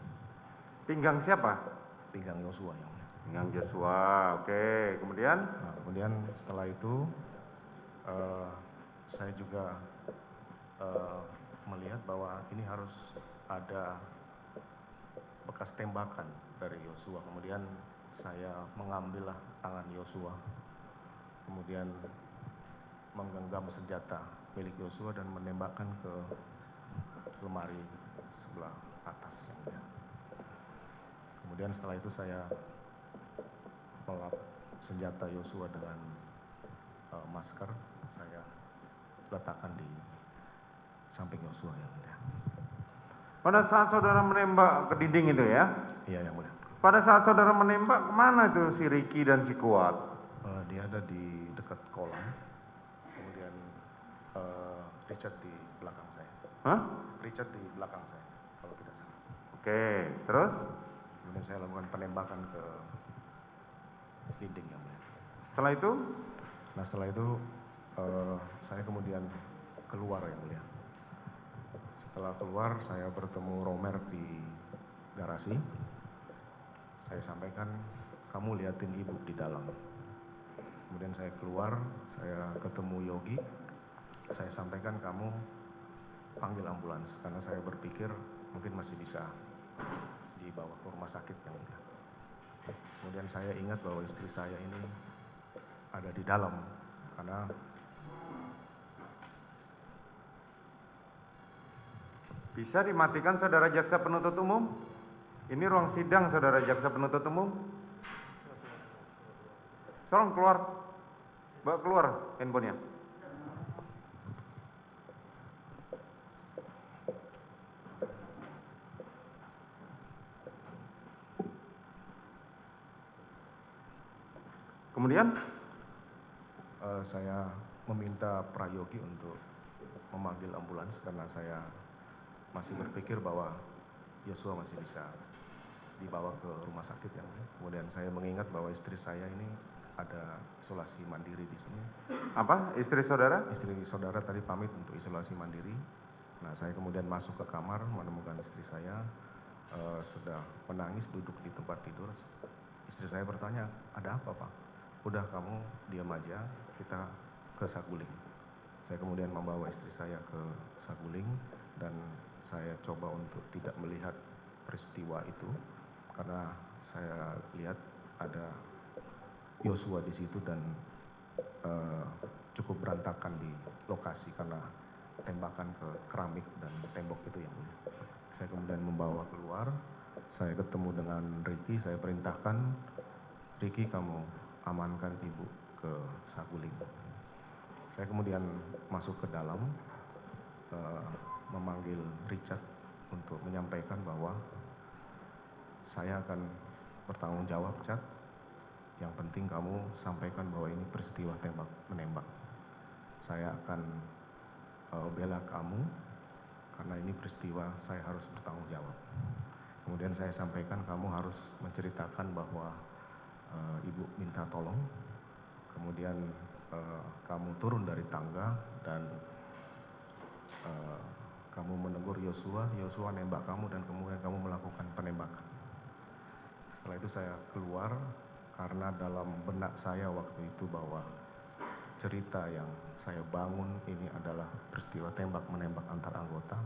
Pinggang siapa? Pinggang Joshua yang mulia. Pinggang Joshua, oke. Kemudian? Nah, kemudian setelah itu saya juga melihat bahwa ini harus ada bekas tembakan dari Yosua. Kemudian saya mengambillah tangan Yosua, kemudian menggenggam senjata milik Yosua dan menembakkan ke lemari sebelah atas yang mulia. Kemudian setelah itu saya melap senjata Yosua dengan masker, saya letakkan di samping Yosua yang mulia. Pada saat saudara menembak ke dinding itu ya? Iya yang mulia. Pada saat saudara menembak, kemana itu si Ricky dan si Kuat? Dia ada di dekat kolam, kemudian Richard di belakang saya. Hah? Richard di belakang saya, kalau tidak salah. Oke, terus? Kemudian saya lakukan penembakan ke dinding yang mulia. Setelah itu? Nah setelah itu saya kemudian keluar yang mulia. Setelah keluar saya bertemu Romer di garasi. Saya sampaikan, kamu liatin ibu di dalam. Kemudian saya keluar, saya ketemu Yogi. Saya sampaikan, kamu panggil ambulans karena saya berpikir mungkin masih bisa dibawa ke rumah sakit yang mulia. Kemudian saya ingat bahwa istri saya ini ada di dalam karena Bisa dimatikan saudara jaksa penuntut umum? Ini ruang sidang saudara jaksa penuntut umum. Tolong keluar. Bawa keluar handphonenya. Kemudian? Saya meminta Prayogi untuk memanggil ambulans karena saya masih berpikir bahwa Yosua masih bisa dibawa ke rumah sakit yang mulia. Kemudian saya mengingat bahwa istri saya ini ada isolasi mandiri di sini. Apa? Istri saudara? Istri saudara tadi pamit untuk isolasi mandiri. Nah, saya kemudian masuk ke kamar menemukan istri saya sudah menangis duduk di tempat tidur. Istri saya bertanya, ada apa Pak? Udah kamu diam aja, kita ke Saguling. Saya kemudian membawa istri saya ke Saguling dan saya coba untuk tidak melihat peristiwa itu karena saya lihat ada Yosua di situ dan cukup berantakan di lokasi karena tembakan ke keramik dan tembok itu yang mulia. Saya kemudian membawa keluar, saya ketemu dengan Ricky, saya perintahkan, Ricky kamu amankan ibu ke Saguling. Saya kemudian masuk ke dalam, memanggil Richard untuk menyampaikan bahwa saya akan bertanggung jawab, Chad. Yang penting kamu sampaikan bahwa ini peristiwa tembak menembak. Saya akan bela kamu karena ini peristiwa saya harus bertanggung jawab. Kemudian saya sampaikan kamu harus menceritakan bahwa ibu minta tolong. Kemudian kamu turun dari tangga dan kamu menegur Yosua, Yosua nembak kamu dan kemudian kamu melakukan penembakan. Setelah itu saya keluar karena dalam benak saya waktu itu bahwa cerita yang saya bangun ini adalah peristiwa tembak menembak antar anggota.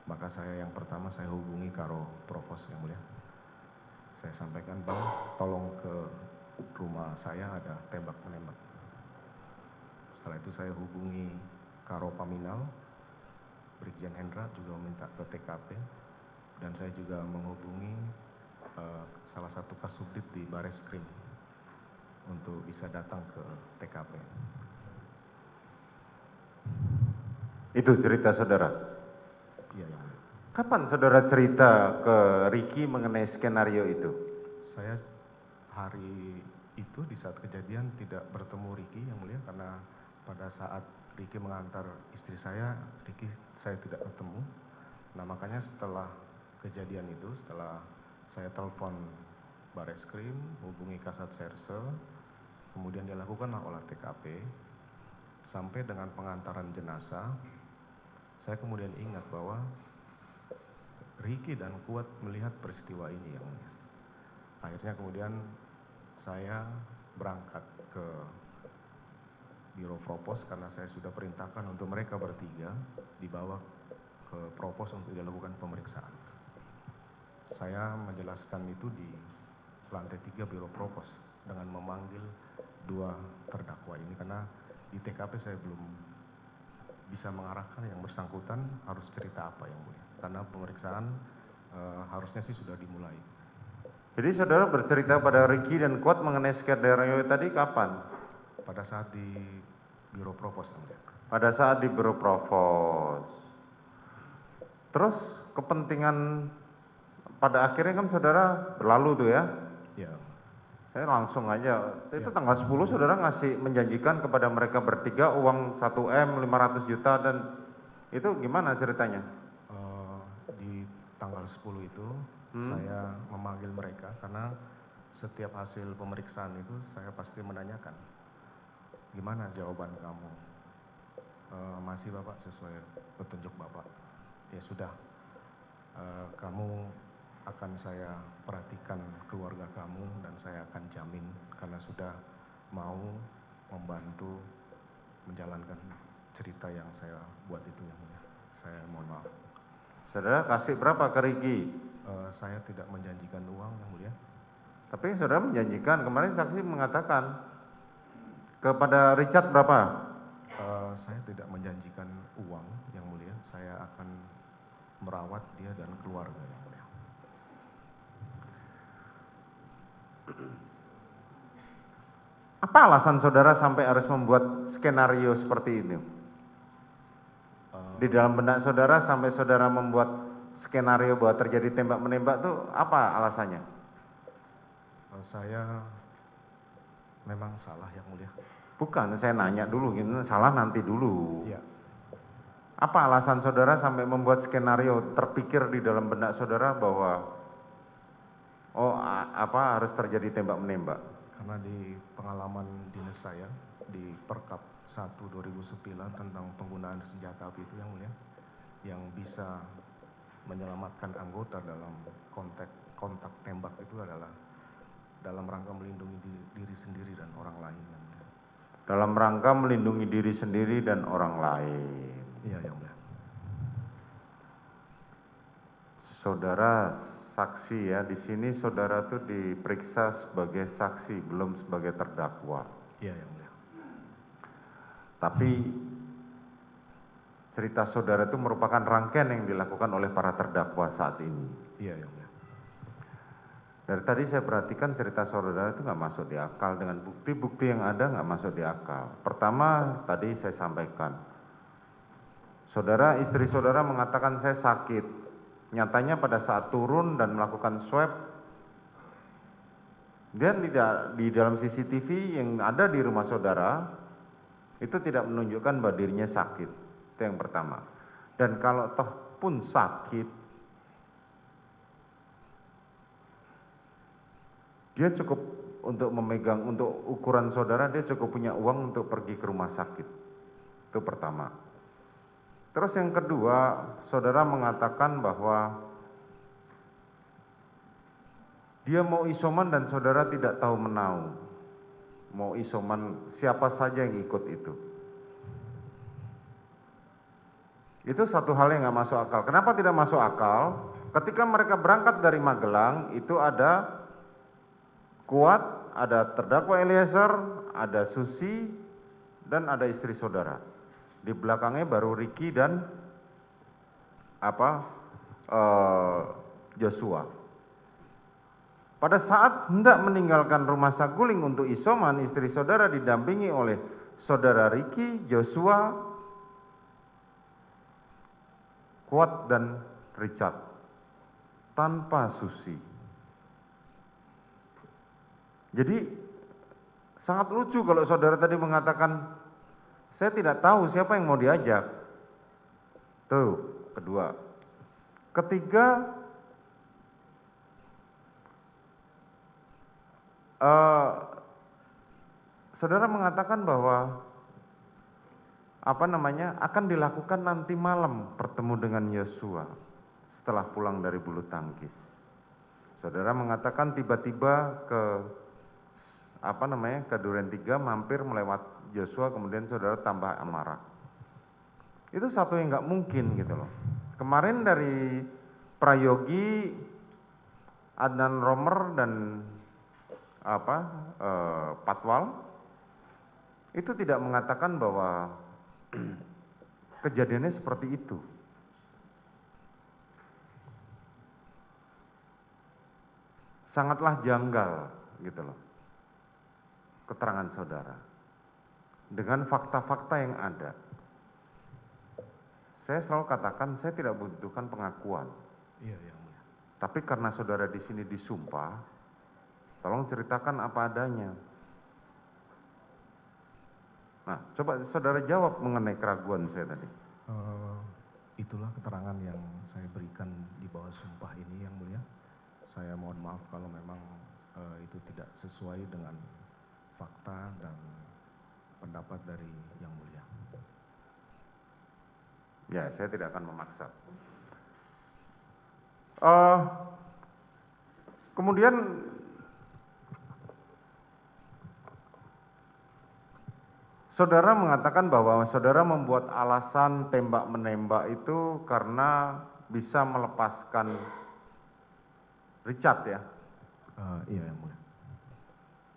Maka saya yang pertama saya hubungi Karo Provos yang mulia. Saya sampaikan, Bang, tolong ke rumah saya ada tembak menembak. Setelah itu saya hubungi Karo Paminal, Brigjen Hendra juga meminta ke TKP dan saya juga menghubungi salah satu kasubdit di Bareskrim untuk bisa datang ke TKP. Itu cerita saudara? Iya yang mulia. Kapan saudara cerita ke Ricky mengenai skenario itu? Saya hari itu di saat kejadian tidak bertemu Ricky yang mulia karena pada saat Ricky mengantar istri saya, Ricky saya tidak ketemu. Nah makanya setelah kejadian itu, setelah saya telepon Bareskrim, hubungi Kasat Serse, kemudian dilakukanlah olah TKP, sampai dengan pengantaran jenazah, saya kemudian ingat bahwa Ricky dan Kuat melihat peristiwa ini yang mulia. Akhirnya kemudian saya berangkat ke Biro Propos karena saya sudah perintahkan untuk mereka bertiga dibawa ke Propos untuk dilakukan pemeriksaan. Saya menjelaskan itu di lantai 3 Biro Propos dengan memanggil 2 terdakwa ini karena di TKP saya belum bisa mengarahkan yang bersangkutan harus cerita apa yang mulia. Karena pemeriksaan harusnya sih sudah dimulai. Jadi saudara bercerita pada Ricky dan Kuat mengenai skenario tadi kapan? Pada saat di Biro Propos yang mulia. Pada saat di Biro Provos. Terus kepentingan pada akhirnya kan saudara berlalu tuh ya? Ya. Saya langsung aja, itu tanggal 10 saudara ngasih menjanjikan kepada mereka bertiga uang 1M 500 juta dan itu gimana ceritanya? Di tanggal 10 itu saya memanggil mereka karena setiap hasil pemeriksaan itu saya pasti menanyakan gimana jawaban kamu. Masih Bapak sesuai petunjuk Bapak. Ya sudah, kamu akan saya perhatikan keluarga kamu dan saya akan jamin karena sudah mau membantu menjalankan cerita yang saya buat itu yang mulia. Saya mohon maaf. Saudara kasih berapa ke Ricky? Saya tidak menjanjikan uang yang mulia. Tapi saudara menjanjikan, kemarin saksi mengatakan kepada Richard berapa? Saya tidak menjanjikan uang yang mulia. Saya akan merawat dia dan keluarga yang mulia. Apa alasan saudara sampai harus membuat skenario seperti ini? Di dalam benak saudara sampai saudara membuat skenario bahwa terjadi tembak menembak itu apa alasannya? Saya memang salah yang mulia. Bukan, saya nanya dulu, gitu, salah nanti dulu. Iya. Apa alasan saudara sampai membuat skenario terpikir di dalam benak saudara bahwa harus terjadi tembak menembak? Karena di pengalaman dinas saya di Perkap 1 2009 tentang penggunaan senjata api itu yang mulia, yang bisa menyelamatkan anggota dalam kontak tembak itu adalah dalam rangka melindungi diri sendiri dan orang lain. Yang mulia. Dalam rangka melindungi diri sendiri dan orang lain. Iya yang mulia. Saudara saksi ya, di sini saudara tuh diperiksa sebagai saksi, belum sebagai terdakwa. Iya yang mulia. Tapi cerita saudara itu merupakan rangkaian yang dilakukan oleh para terdakwa saat ini. Iya yang mulia. Dari tadi saya perhatikan cerita saudara itu nggak masuk di akal dengan bukti-bukti yang ada nggak masuk di akal. Pertama tadi saya sampaikan, istri saudara mengatakan saya sakit. Nyatanya pada saat turun dan melakukan swab, dan di dalam CCTV yang ada di rumah saudara itu tidak menunjukkan bahwa dirinya sakit. Itu yang pertama. Dan kalau toh pun sakit, dia cukup untuk memegang, untuk ukuran saudara, dia cukup punya uang untuk pergi ke rumah sakit. Itu pertama. Terus yang kedua, saudara mengatakan bahwa dia mau isoman dan saudara tidak tahu menau. Mau isoman siapa saja yang ikut itu. Itu satu hal yang nggak masuk akal. Kenapa tidak masuk akal? Ketika mereka berangkat dari Magelang, itu ada Kuat, ada terdakwa Eliezer, ada Susi, dan ada istri saudara. Di belakangnya baru Ricky dan Joshua. Pada saat hendak meninggalkan rumah Saguling untuk isoman, istri saudara didampingi oleh saudara Ricky, Joshua, Kuat dan Richard, tanpa Susi. Jadi sangat lucu kalau saudara tadi mengatakan saya tidak tahu siapa yang mau diajak. Tuh, kedua. Ketiga, saudara mengatakan bahwa akan dilakukan nanti malam bertemu dengan Yosua setelah pulang dari bulu tangkis. Saudara mengatakan tiba-tiba ke ke Duren 3 mampir melewat Joshua, kemudian saudara tambah amarah. Itu satu yang nggak mungkin gitu loh. Kemarin dari Prayogi, Adnan Romer dan Patwal itu tidak mengatakan bahwa kejadiannya seperti itu. Sangatlah janggal gitu loh keterangan saudara dengan fakta-fakta yang ada. Saya selalu katakan saya tidak membutuhkan pengakuan. Iya, yang mulia. Tapi karena saudara di sini disumpah, tolong ceritakan apa adanya. Nah, coba saudara jawab mengenai keraguan saya tadi. Itulah keterangan yang saya berikan di bawah sumpah ini, yang mulia. Saya mohon maaf kalau memang itu tidak sesuai dengan fakta dan pendapat dari yang mulia. Ya, saya tidak akan memaksa. Kemudian saudara mengatakan bahwa saudara membuat alasan tembak-menembak itu karena bisa melepaskan Richard ya? Iya, yang mulia.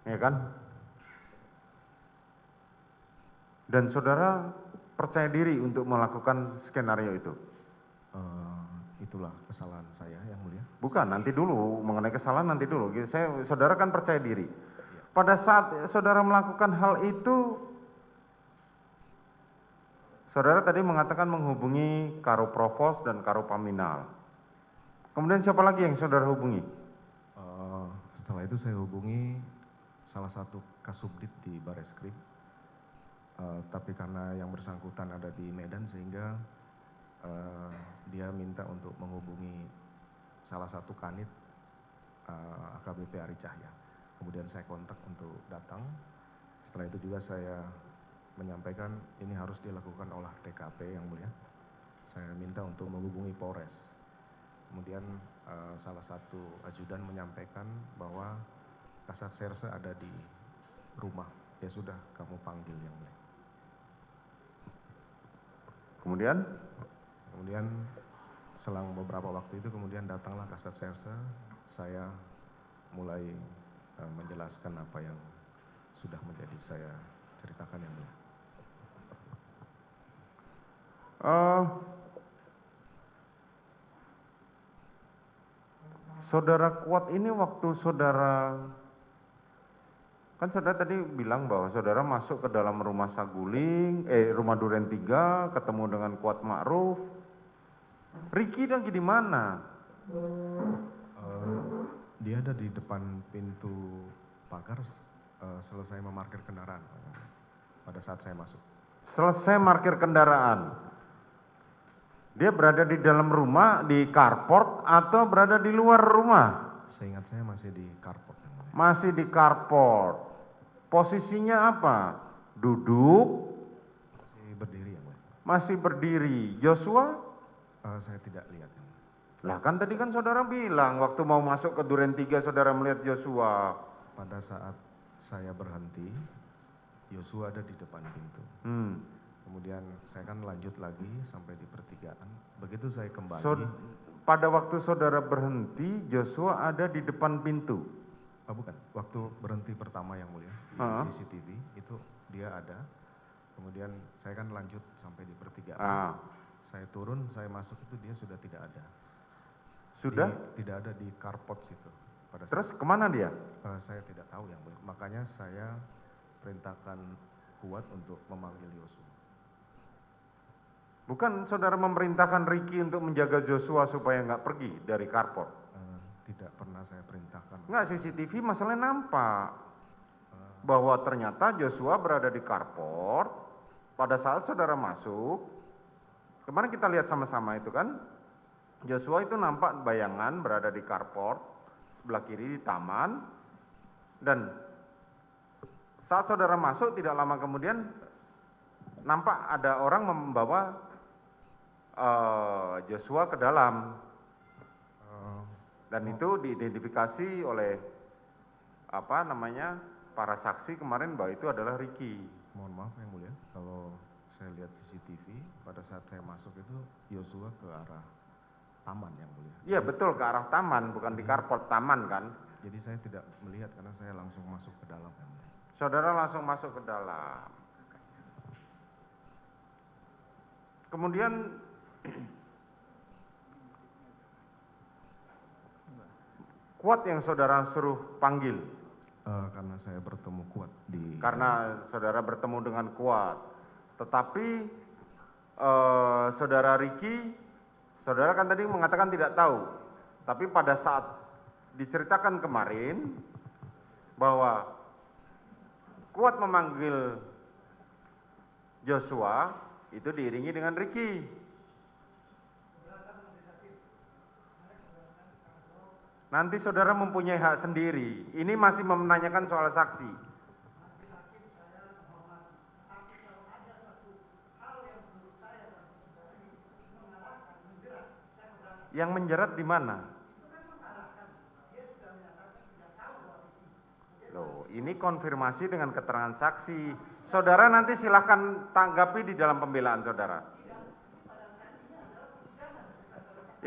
Ya kan? Dan saudara percaya diri untuk melakukan skenario itu? Itulah kesalahan saya, yang mulia. Bukan, nanti dulu, mengenai kesalahan nanti dulu. Saudara kan percaya diri. Pada saat saudara melakukan hal itu, saudara tadi mengatakan menghubungi Karo Provos dan Karo Paminal. Kemudian siapa lagi yang saudara hubungi? Setelah itu saya hubungi salah satu kasubdit di Bareskrim. Tapi karena yang bersangkutan ada di Medan, sehingga dia minta untuk menghubungi salah satu kanit AKBP Ari Cahya. Kemudian saya kontak untuk datang. Setelah itu juga saya menyampaikan ini harus dilakukan olah TKP, yang mulia. Saya minta untuk menghubungi Polres. Kemudian salah satu ajudan menyampaikan bahwa Kasat Serse ada di rumah. Ya sudah, kamu panggil, yang mulia. Kemudian selang beberapa waktu itu kemudian datanglah Kasat Serse. Saya mulai menjelaskan apa yang sudah menjadi saya ceritakan, yang mulia. Saudara Kuat ini waktu saudara, kan saudara tadi bilang bahwa saudara masuk ke dalam rumah Saguling, rumah Duren 3, ketemu dengan Kuat Ma'ruf. Ricky lagi di mana? Dia ada di depan pintu pagar selesai memarkir kendaraan pada saat saya masuk. Selesai markir kendaraan. Dia berada di dalam rumah, di carport, atau berada di luar rumah? Seingat saya masih di carport, yang mulia. Masih di carport. Posisinya apa? Duduk? Masih berdiri, yang mulia. Masih berdiri. Joshua? Saya tidak lihat, yang mulia. Lah kan tadi kan saudara bilang waktu mau masuk ke Duren 3 saudara melihat Joshua. Pada saat saya berhenti, Joshua ada di depan pintu. Kemudian saya kan lanjut lagi sampai di pertigaan. Begitu saya kembali. Pada waktu saudara berhenti, Joshua ada di depan pintu? Bukan, waktu berhenti pertama, yang mulia, di CCTV itu dia ada. Kemudian saya kan lanjut sampai di pertigaan. Saya turun, saya masuk itu dia sudah tidak ada. Sudah? Tidak ada di carport situ. Terus kemana dia? Saya tidak tahu, yang mulia. Makanya saya perintahkan Kuat untuk memanggil Joshua. Bukan saudara memerintahkan Ricky untuk menjaga Joshua supaya nggak pergi dari carport? Tidak pernah saya perintahkan. Nggak, CCTV masalahnya nampak bahwa ternyata Joshua berada di carport pada saat saudara masuk. Kemarin kita lihat sama-sama itu kan, Joshua itu nampak bayangan berada di carport sebelah kiri di taman, dan saat saudara masuk tidak lama kemudian nampak ada orang membawa Joshua ke dalam, dan itu diidentifikasi oleh para saksi kemarin bahwa itu adalah Ricky. Mohon maaf yang mulia, kalau saya lihat CCTV pada saat saya masuk itu Yosua ke arah taman yang mulia. Iya betul, ke arah taman, bukan di carport, taman kan. Jadi saya tidak melihat karena saya langsung masuk ke dalam yang mulia. Saudara langsung masuk ke dalam. Kemudian Kuat yang saudara suruh panggil. Karena saya bertemu Kuat di... Karena saudara bertemu dengan Kuat. Tetapi saudara Ricky, saudara kan tadi mengatakan tidak tahu. Tapi pada saat diceritakan kemarin bahwa Kuat memanggil Joshua, itu diiringi dengan Ricky. Nanti saudara mempunyai hak sendiri. Ini masih menanyakan soal saksi. Yang menjerat di mana? Loh, ini konfirmasi dengan keterangan saksi. Saudara nanti silahkan tanggapi di dalam pembelaan saudara.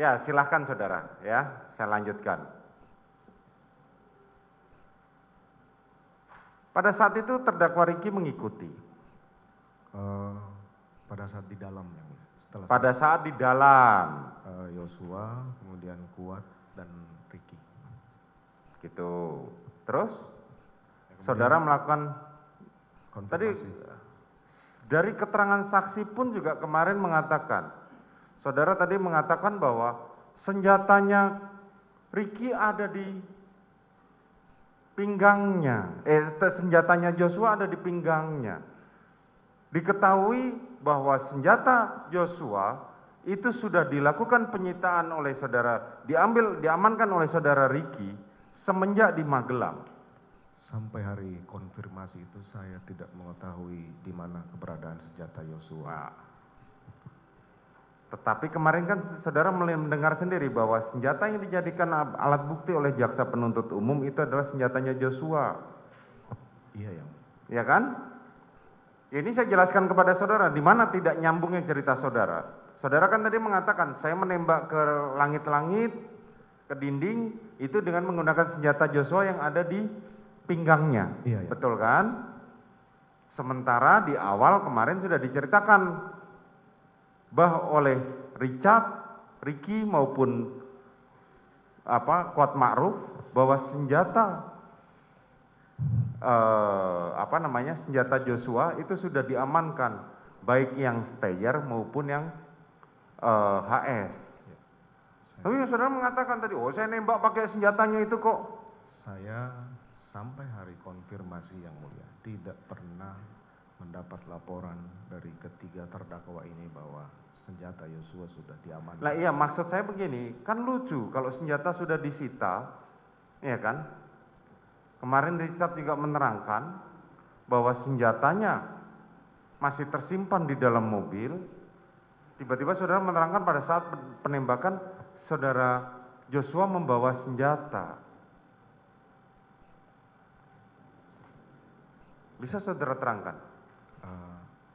Ya, silahkan saudara. Ya, saya lanjutkan. Pada saat itu terdakwa Ricky mengikuti. Pada saat di dalam yang setelah pada saat di dalam Yosua, kemudian Kuat dan Ricky. Gitu. Terus saudara melakukan tadi dari keterangan saksi pun juga kemarin mengatakan, saudara tadi mengatakan bahwa senjatanya Ricky ada di pinggangnya, senjatanya Joshua ada di pinggangnya. Diketahui bahwa senjata Joshua itu sudah dilakukan penyitaan oleh saudara, diamankan oleh saudara Ricky semenjak di Magelang. Sampai hari konfirmasi itu saya tidak mengetahui di mana keberadaan senjata Joshua. Tetapi kemarin kan saudara mendengar sendiri bahwa senjata yang dijadikan alat bukti oleh jaksa penuntut umum itu adalah senjatanya Joshua. Iya yang. Ya kan? Ini saya jelaskan kepada saudara di mana tidak nyambungnya cerita saudara. Saudara kan tadi mengatakan saya menembak ke langit-langit, ke dinding itu dengan menggunakan senjata Joshua yang ada di pinggangnya. Iya, iya. Betul kan? Sementara di awal kemarin sudah diceritakan bahwa oleh Richard, Ricky maupun Kuat Ma'ruf bahwa senjata senjata Joshua itu sudah diamankan baik yang Steyr maupun yang HS. Tapi saudara mengatakan tadi, oh saya nembak pakai senjatanya itu kok. Saya sampai hari konfirmasi yang mulia tidak pernah mendapat laporan dari ketiga terdakwa ini bahwa senjata Joshua sudah diamankan. Lah iya, maksud saya begini, kan lucu kalau senjata sudah disita, ya kan? Kemarin Richard juga menerangkan bahwa senjatanya masih tersimpan di dalam mobil. Tiba-tiba saudara menerangkan pada saat penembakan saudara Joshua membawa senjata. Bisa saudara terangkan?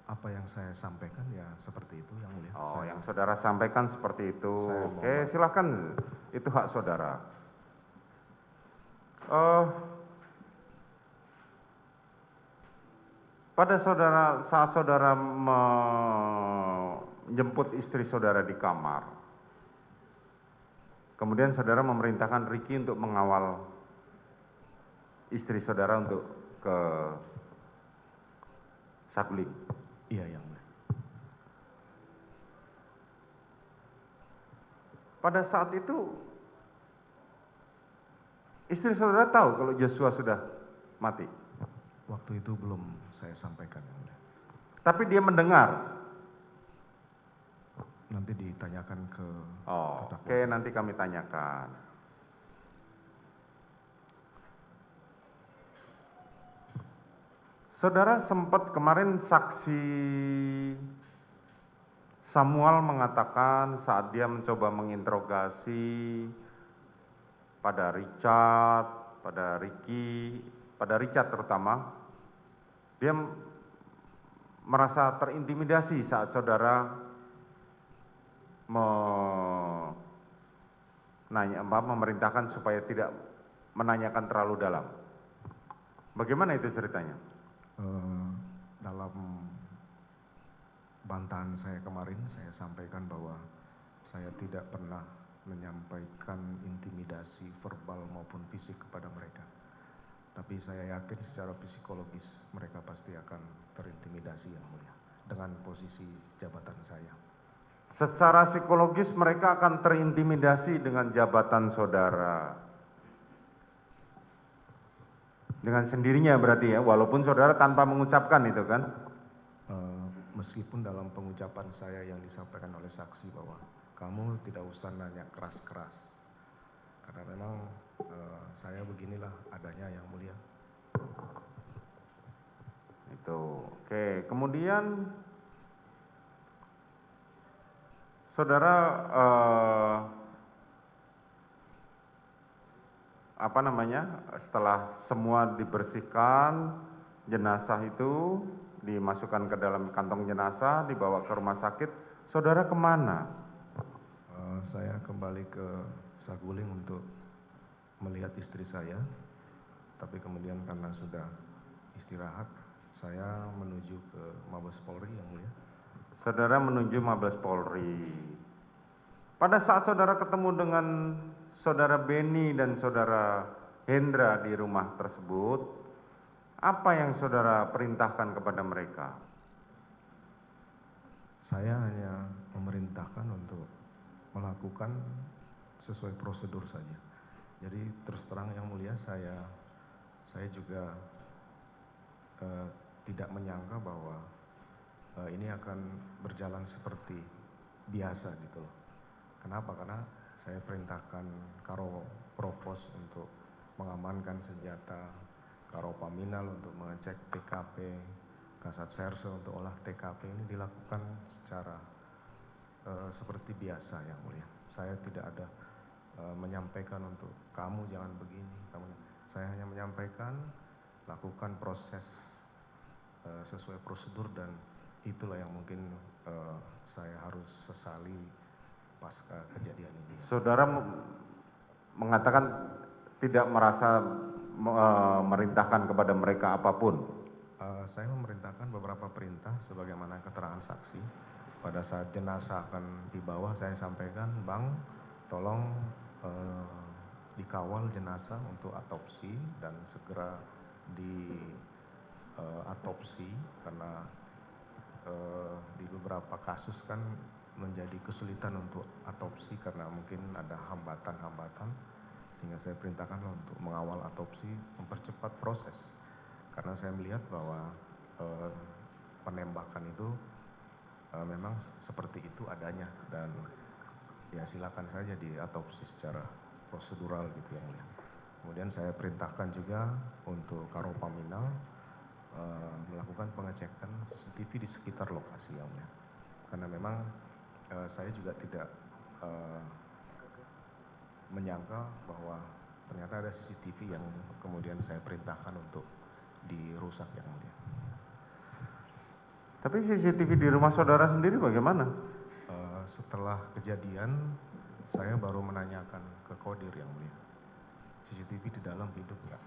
Apa yang saya sampaikan ya seperti itu yang mulia. Oh, yang saudara sampaikan seperti itu. Oke, silakan. Itu hak saudara. Pada saat saudara menjemput istri saudara di kamar, kemudian saudara memerintahkan Ricky untuk mengawal istri saudara untuk ke Saguling. Iya yang mulia. Pada saat itu istri saudara tahu kalau Joshua sudah mati? Waktu itu belum saya sampaikan yang mulia. Tapi dia mendengar. Nanti ditanyakan ke Oke, nanti kami tanyakan. Saudara sempat kemarin saksi Samuel mengatakan saat dia mencoba menginterogasi pada Richard, pada Ricky, pada Richard terutama, dia merasa terintimidasi saat saudara memerintahkan supaya tidak menanyakan terlalu dalam. Bagaimana itu ceritanya? Dalam bantahan saya kemarin, saya sampaikan bahwa saya tidak pernah menyampaikan intimidasi verbal maupun fisik kepada mereka. Tapi saya yakin secara psikologis mereka pasti akan terintimidasi yang mulia dengan posisi jabatan saya. Secara psikologis mereka akan terintimidasi dengan jabatan saudara. Dengan sendirinya berarti ya, walaupun saudara tanpa mengucapkan itu kan? Meskipun dalam pengucapan saya yang disampaikan oleh saksi bahwa kamu tidak usah nanya keras-keras. Karena memang saya beginilah adanya yang mulia. Itu, oke. Kemudian saudara setelah semua dibersihkan, jenazah itu dimasukkan ke dalam kantong jenazah, dibawa ke rumah sakit, saudara kemana? Saya kembali ke Saguling untuk melihat istri saya, tapi kemudian karena sudah istirahat, saya menuju ke Mabes Polri yang mulia. Saudara menuju Mabes Polri. Pada saat saudara ketemu dengan saudara Beni dan saudara Hendra di rumah tersebut, apa yang saudara perintahkan kepada mereka? Saya hanya memerintahkan untuk melakukan sesuai prosedur saja. Jadi terus terang yang mulia, saya juga tidak menyangka bahwa ini akan berjalan seperti biasa gitu loh. Kenapa? Karena saya perintahkan Karo Propos untuk mengamankan senjata, Karo Paminal untuk mengecek TKP, Kasat Serse untuk olah TKP. Ini dilakukan secara seperti biasa yang mulia. Saya tidak ada menyampaikan untuk kamu jangan begini, saya hanya menyampaikan lakukan proses sesuai prosedur, dan itulah yang mungkin saya harus sesali pasca kejadian ini. Saudara mengatakan tidak merasa merintahkan kepada mereka apapun. Saya memerintahkan beberapa perintah sebagaimana keterangan saksi. Pada saat jenazah akan dibawa, saya sampaikan, Bang, tolong dikawal jenazah untuk autopsi dan segera di autopsi, karena di beberapa kasus kan menjadi kesulitan untuk autopsi karena mungkin ada hambatan-hambatan, sehingga saya perintahkan untuk mengawal autopsi, mempercepat proses. Karena saya melihat bahwa penembakan itu memang seperti itu adanya, dan ya silakan saja di autopsi secara prosedural gitu yang mulia. Kemudian saya perintahkan juga untuk Karo Paminal melakukan pengecekan CCTV di sekitar lokasi yang mulia. Karena memang saya juga tidak menyangka bahwa ternyata ada CCTV yang kemudian saya perintahkan untuk dirusak yang mulia. Tapi CCTV di rumah saudara sendiri bagaimana? Setelah kejadian, saya baru menanyakan ke Kodir yang mulia, CCTV di dalam hidup nggak?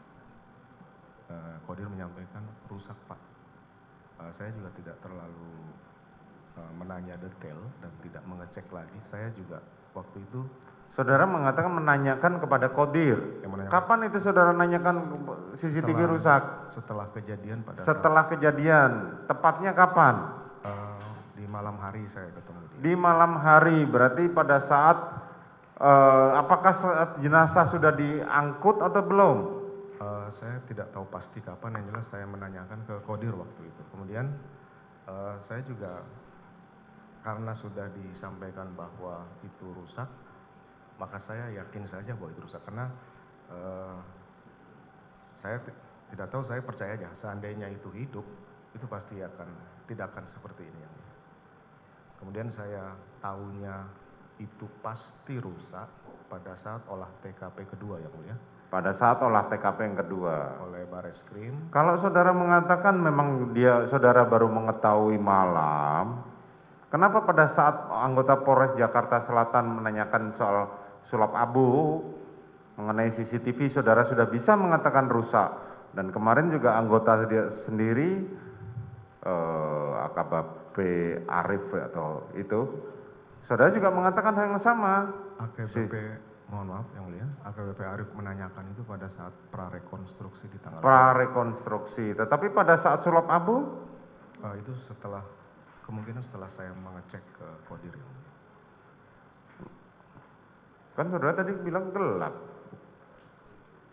Kodir menyampaikan rusak Pak. Saya juga tidak terlalu menanya detail dan tidak mengecek lagi. Saya juga waktu itu. Saudara mengatakan menanyakan kepada Kodir. Kapan itu saudara nanyakan CCTV rusak? Setelah kejadian Setelah kejadian, tepatnya kapan? Di malam hari saya ketemu dia. Di malam hari, berarti pada saat apakah saat jenazah sudah diangkut atau belum? Saya tidak tahu pasti kapan, yang jelas saya menanyakan ke Kodir waktu itu. Kemudian saya juga karena sudah disampaikan bahwa itu rusak, maka saya yakin saja bahwa itu rusak, karena saya tidak tahu, saya percaya aja seandainya itu hidup, itu pasti tidak akan seperti ini. Kemudian saya tahunya itu pasti rusak pada saat olah TKP kedua yang mulia. Pada saat olah TKP yang kedua. oleh Bareskrim. Kalau saudara mengatakan memang saudara baru mengetahui malam, kenapa pada saat anggota Polres Jakarta Selatan menanyakan soal sulap abu mengenai CCTV, saudara sudah bisa mengatakan rusak. Dan kemarin juga anggota dia sendiri, AKBP Arif atau itu, saudara juga mengatakan hal yang sama. AKBP, mohon maaf yang mulia, AKBP Arif menanyakan itu pada saat prarekonstruksi di tanggal Prarekonstruksi, tetapi pada saat sulap abu, itu kemungkinan setelah saya mengecek ke Kodir yang mulia. kan saudara tadi bilang gelap.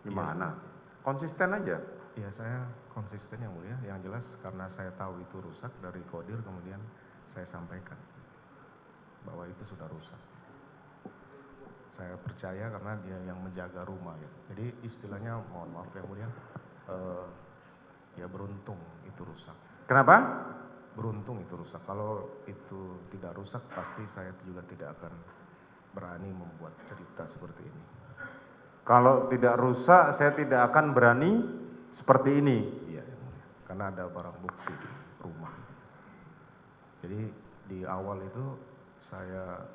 Gimana? Konsisten aja. Iya, saya konsisten yang mulia. Yang jelas karena saya tahu itu rusak dari Kodir, kemudian saya sampaikan bahwa itu sudah rusak. Saya percaya karena dia yang menjaga rumah ya. Jadi istilahnya, mohon maaf yang mulia, ya beruntung itu rusak. Kenapa? Beruntung itu rusak. Kalau itu tidak rusak, pasti saya juga tidak akan berani membuat cerita seperti ini. Kalau tidak rusak, saya tidak akan berani seperti ini. Iya, yang mulia. Karena ada barang bukti di rumah. Jadi di awal itu saya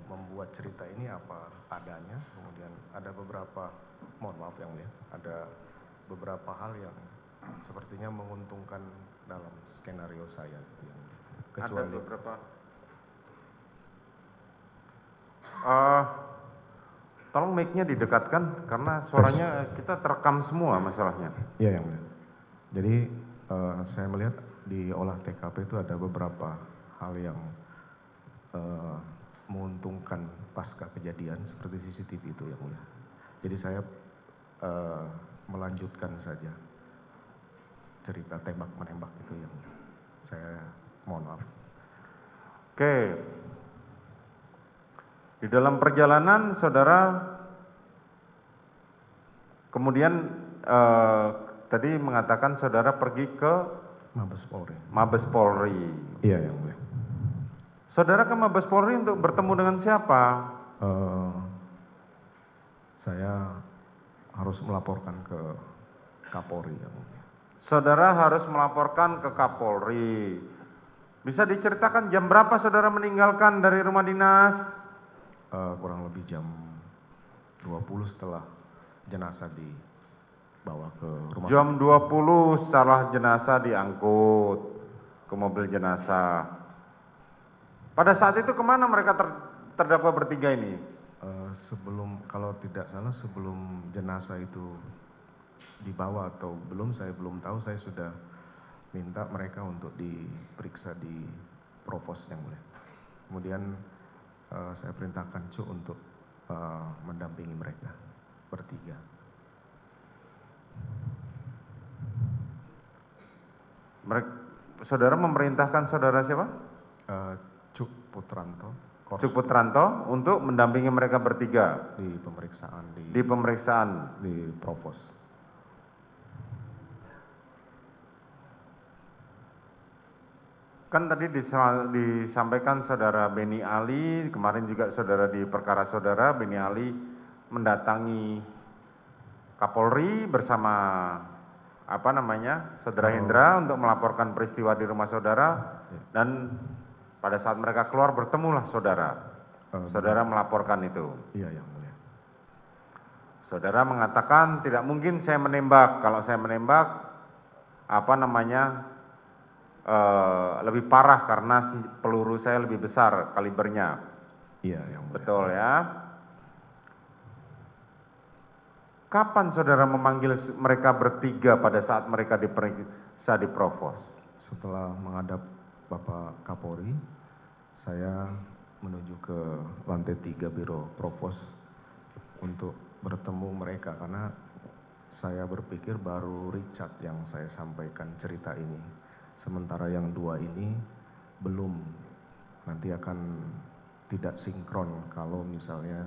membuat cerita ini apa adanya, kemudian ada beberapa, mohon maaf yang mulia, ada beberapa hal yang sepertinya menguntungkan dalam skenario saya. Kecuali Ada beberapa. Tolong mic-nya didekatkan karena suaranya kita terekam semua masalahnya. Iya yang mulia. Jadi saya melihat di olah TKP itu ada beberapa hal yang menguntungkan pasca kejadian seperti CCTV itu yang mulia. Jadi saya melanjutkan saja cerita tembak menembak itu yang mulia. Saya mohon maaf. Oke. Di dalam perjalanan saudara kemudian tadi mengatakan saudara pergi ke Mabes Polri. Mabes Polri. Iya yang mulia. Saudara ke Mabes Polri untuk bertemu dengan siapa? Saya harus melaporkan ke Kapolri yang mulia. Saudara harus melaporkan ke Kapolri. Bisa diceritakan jam berapa saudara meninggalkan dari rumah dinas? Kurang lebih jam 20 setelah jenazah dibawa ke rumah Jam 20 setelah jenazah diangkut ke mobil jenazah. Pada saat itu kemana mereka terdakwa bertiga ini? Sebelum, kalau tidak salah sebelum jenazah itu dibawa atau belum, saya belum tahu. Saya sudah minta mereka untuk diperiksa di Provos yang mulia. Kemudian saya perintahkan Cuk untuk mendampingi mereka bertiga. Saudara memerintahkan saudara siapa? Cuk Putranto. Cuk Putranto untuk mendampingi mereka bertiga di pemeriksaan di pemeriksaan di Provos. Kan tadi disampaikan saudara Beni Ali, kemarin juga saudara di perkara saudara Beni Ali mendatangi Kapolri bersama saudara Hendra untuk melaporkan peristiwa di rumah saudara, dan pada saat mereka keluar bertemulah saudara. Saudara melaporkan itu. Iya yang mulia. Saudara mengatakan tidak mungkin saya menembak. Kalau saya menembak lebih parah karena peluru saya lebih besar kalibernya. Iya yang mulia. Betul ya. Kapan saudara memanggil mereka bertiga pada saat mereka diperiksa di Provos? Setelah menghadap Bapak Kapolri, saya menuju ke lantai 3 Biro Provos untuk bertemu mereka karena saya berpikir baru Richard yang saya sampaikan cerita ini. Sementara yang dua ini belum, nanti akan tidak sinkron kalau misalnya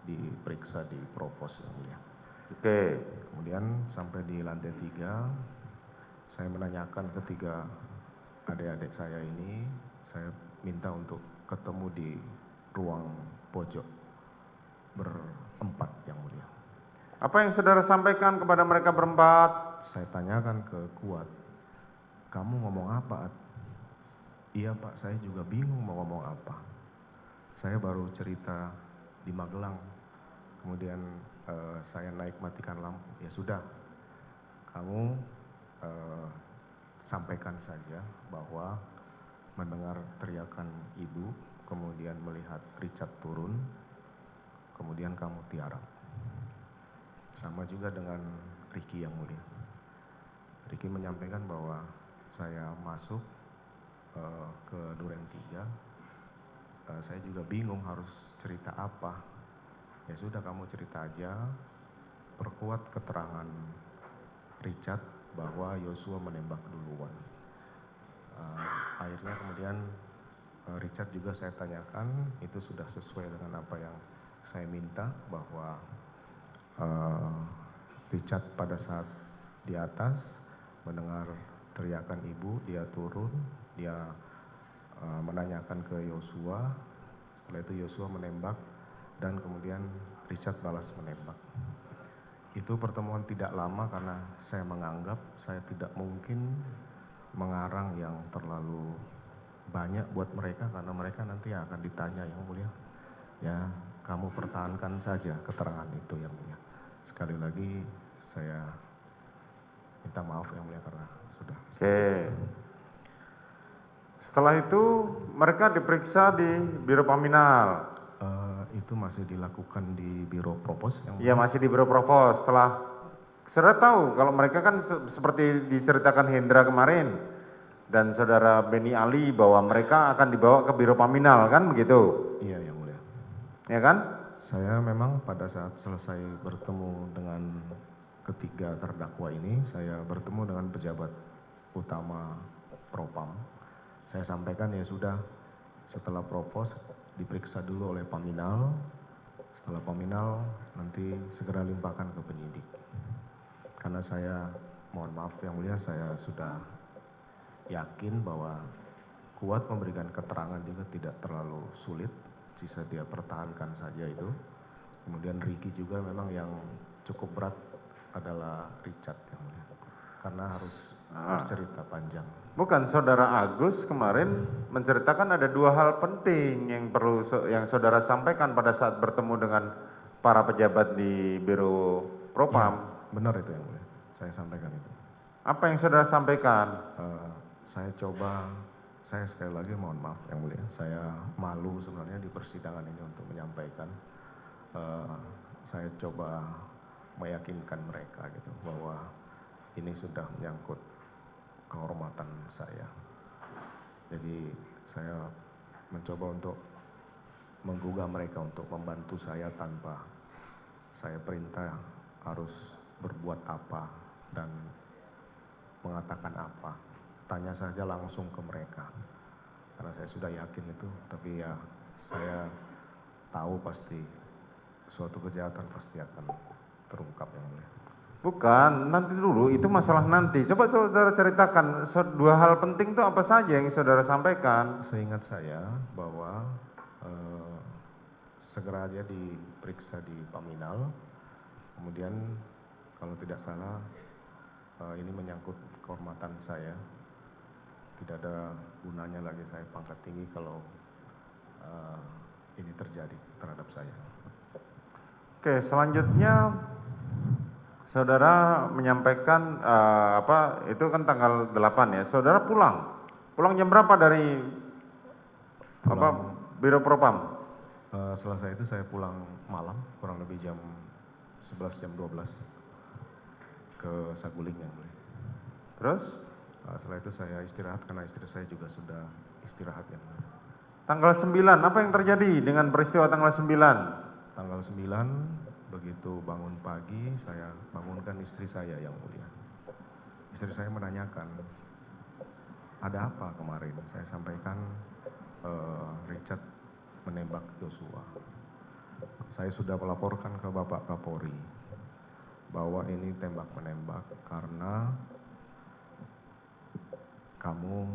diperiksa di Provos yang mulia. Oke. Kemudian sampai di lantai 3, saya menanyakan ketiga adik-adik saya ini, saya minta untuk ketemu di ruang pojok berempat yang mulia. Apa yang saudara sampaikan kepada mereka berempat? Saya tanyakan ke Kuat, kamu ngomong apa? Iya Pak, saya juga bingung mau ngomong apa. Saya baru cerita di Magelang, kemudian saya naik matikan lampu. Ya sudah, kamu sampaikan saja bahwa mendengar teriakan ibu, kemudian melihat Richard turun, kemudian kamu tiarap. Sama juga dengan Ricky yang mulia. Ricky menyampaikan bahwa saya masuk ke Duren 3, saya juga bingung harus cerita apa. Ya sudah, kamu cerita aja, perkuat keterangan Richard bahwa Yosua menembak duluan. Akhirnya kemudian Richard juga saya tanyakan, itu sudah sesuai dengan apa yang saya minta, bahwa Richard pada saat di atas mendengar teriakan ibu, dia turun, dia menanyakan ke Yosua, setelah itu Yosua menembak, dan kemudian Richard balas menembak. Itu pertemuan tidak lama karena saya menganggap saya tidak mungkin mengarang yang terlalu banyak buat mereka, karena mereka nanti akan ditanya, yang mulia. Ya, kamu pertahankan saja keterangan itu, yang mulia. Sekali lagi saya minta maaf, yang mulia, karena sudah. Oke. Setelah itu mereka diperiksa di Biro Paminal. Itu masih dilakukan di Biro Propos, yang mulia. Iya, masih di Biro Propos. Setelah saudara tahu kalau mereka kan seperti diceritakan Hendra kemarin dan saudara Beni Ali bahwa mereka akan dibawa ke Biro Paminal, kan begitu? Iya, yang mulia. Ya kan? Saya memang pada saat selesai bertemu dengan ketiga terdakwa ini, saya bertemu dengan pejabat utama Propam. Saya sampaikan, ya sudah, setelah Propos diperiksa dulu oleh Paminal, setelah Paminal nanti segera limpahkan ke penyidik. Karena saya, mohon maaf yang mulia, saya sudah yakin bahwa Kuat memberikan keterangan juga tidak terlalu sulit, sisa dia pertahankan saja itu. Kemudian Ricky juga memang yang cukup berat adalah Richard, yang mulia, karena harus bercerita panjang. Bukan, saudara Agus kemarin menceritakan ada dua hal penting yang perlu yang saudara sampaikan pada saat bertemu dengan para pejabat di Biro Propam. Ya, benar itu, yang mulia, saya sampaikan itu. Apa yang saudara sampaikan? Saya sekali lagi mohon maaf, yang mulia, saya malu sebenarnya di persidangan ini untuk menyampaikan. Saya coba meyakinkan mereka gitu bahwa ini sudah menyangkut kehormatan saya. Jadi saya mencoba untuk menggugah mereka untuk membantu saya tanpa saya perintah harus berbuat apa dan mengatakan apa. Tanya saja langsung ke mereka, karena saya sudah yakin itu. Tapi ya, saya tahu pasti suatu kejahatan pasti akan terungkap, yang mulia. Bukan, nanti dulu, itu masalah nanti. Coba saudara ceritakan dua hal penting itu apa saja yang saudara sampaikan. Seingat saya bahwa segera aja diperiksa di Paminal, kemudian kalau tidak salah ini menyangkut kehormatan saya. Tidak ada gunanya lagi saya pangkat tinggi kalau ini terjadi terhadap saya. Oke, selanjutnya saudara menyampaikan itu kan tanggal 8 ya. Saudara pulang. Pulang jam berapa dari Biro Propam? Selesai itu saya pulang malam, kurang lebih jam 11, jam 12 ke Saguling, yang mulia. Terus? Setelah itu saya istirahat karena istri saya juga sudah istirahat, yang mulia. Tanggal 9, apa yang terjadi dengan peristiwa tanggal 9? Tanggal 9, begitu bangun pagi, saya bangunkan istri saya, yang mulia. Istri saya menanyakan, ada apa kemarin? Saya sampaikan Richard menembak Yosua. Saya sudah melaporkan ke Bapak Kapolri bahwa ini tembak menembak karena kamu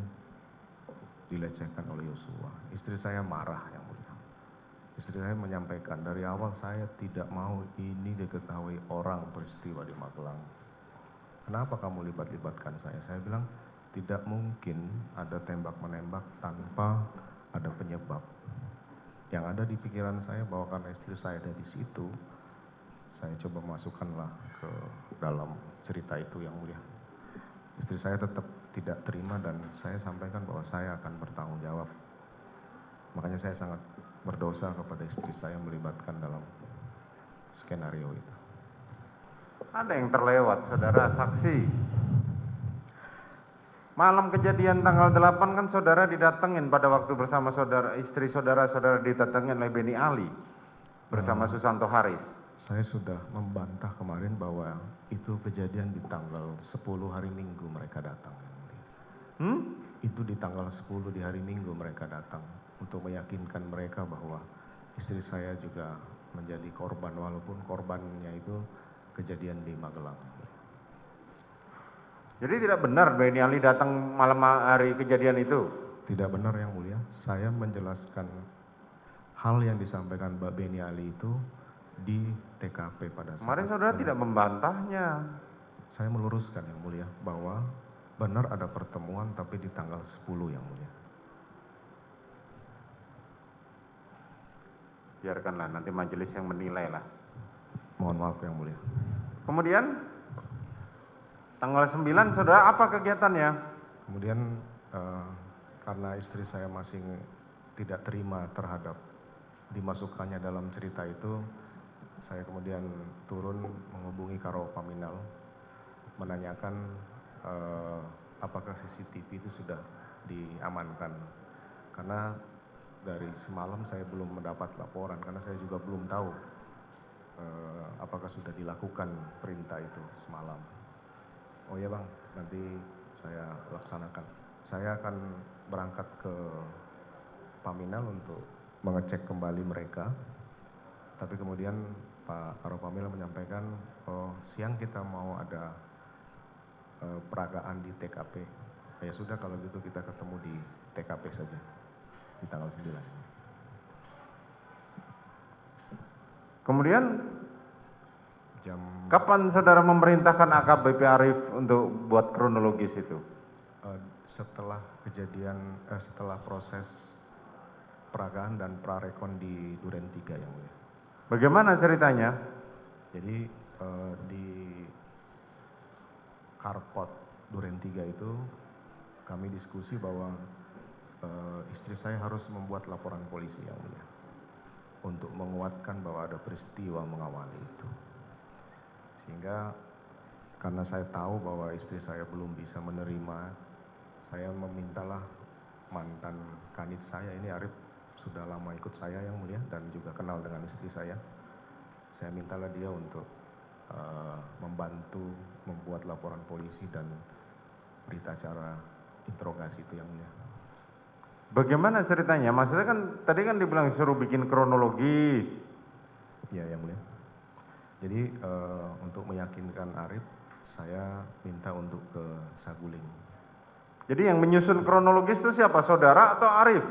dilecehkan oleh Yosua. Istri saya marah, yang mulia. Istri saya menyampaikan, dari awal saya tidak mau ini diketahui orang peristiwa di Magelang. Kenapa kamu libatkan saya? Saya bilang, tidak mungkin ada tembak-menembak tanpa ada penyebab. Yang ada di pikiran saya bahwa karena istri saya ada di situ, saya coba masukkanlah ke dalam cerita itu yang mulia. Istri saya tetap tidak terima dan saya sampaikan bahwa saya akan bertanggung jawab. Makanya saya sangat berdosa kepada istri saya melibatkan dalam skenario itu. Ada yang terlewat, saudara saksi. Malam kejadian tanggal 8 kan saudara didatengin pada waktu bersama saudara, istri saudara didatengin oleh Beni Ali bersama Susanto Haris. Saya sudah membantah kemarin bahwa itu kejadian di tanggal 10 hari Minggu mereka datang. Itu di tanggal 10 di hari Minggu mereka datang untuk meyakinkan mereka bahwa istri saya juga menjadi korban walaupun korbannya itu kejadian di Magelang. Jadi tidak benar Beni Ali datang malam hari kejadian itu? Tidak benar yang mulia. Saya menjelaskan hal yang disampaikan Mbak Beni Ali itu di TKP pada saat. Kemarin saudara tidak membantahnya. Saya meluruskan yang mulia bahwa benar ada pertemuan tapi di tanggal 10 yang mulia. Biarkanlah nanti majelis yang menilai lah. Mohon maaf yang mulia. Kemudian tanggal 9 saudara apa kegiatannya? Kemudian karena istri saya masih tidak terima terhadap dimasukkannya dalam cerita itu, saya kemudian turun menghubungi Karo Paminal menanyakan apakah CCTV itu sudah diamankan. Karena dari semalam saya belum mendapat laporan karena saya juga belum tahu apakah sudah dilakukan perintah itu semalam. Oh ya bang, nanti saya laksanakan. Saya akan berangkat ke Paminal untuk mengecek kembali mereka. Tapi kemudian Pak Karo Paminal menyampaikan, oh siang kita mau ada peragaan di TKP. Ya sudah kalau gitu kita ketemu di TKP saja di tanggal 9. Kemudian Jam kapan saudara memerintahkan AKBP Arif untuk buat kronologis itu? setelah kejadian, setelah proses peragaan dan prarekon di Duren 3 yang mulia. Bagaimana ceritanya? Jadi di Karpot Duren 3 itu kami diskusi bahwa istri saya harus membuat laporan polisi yang mulia untuk menguatkan bahwa ada peristiwa mengawali itu. Sehingga karena saya tahu bahwa istri saya belum bisa menerima, saya memintalah mantan kanit saya, ini Arif sudah lama ikut saya yang mulia dan juga kenal dengan istri saya. Saya mintalah dia untuk membantu membuat laporan polisi dan berita acara interogasi itu yang mulia. Bagaimana ceritanya? Maksudnya kan tadi kan dibilang suruh bikin kronologis. Ya yang mulia. Jadi untuk meyakinkan Arif, saya minta untuk ke Saguling. Jadi yang menyusun kronologis itu siapa? Saudara atau Arif?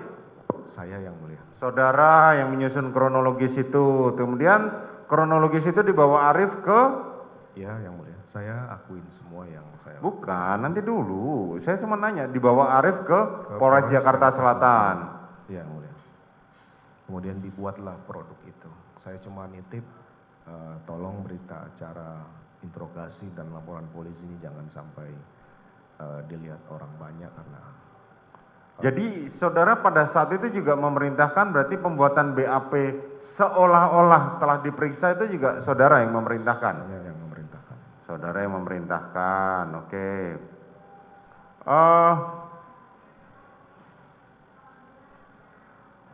Saya yang mulia. Saudara yang menyusun kronologis itu. Kemudian kronologis itu dibawa Arif ke? Ya yang mulia. Saya akuin semua yang saya. Bukan, nanti dulu. Saya cuma nanya, dibawa Arif ke Polres Jakarta Selatan. Ya yang mulia. Kemudian dibuatlah produk itu. Saya cuma nitip, tolong berita acara interogasi dan laporan polisi ini jangan sampai dilihat orang banyak karena. Jadi saudara pada saat itu juga memerintahkan berarti pembuatan BAP seolah-olah telah diperiksa itu juga saudara yang memerintahkan? Saya yang memerintahkan. Saudara yang memerintahkan, oke.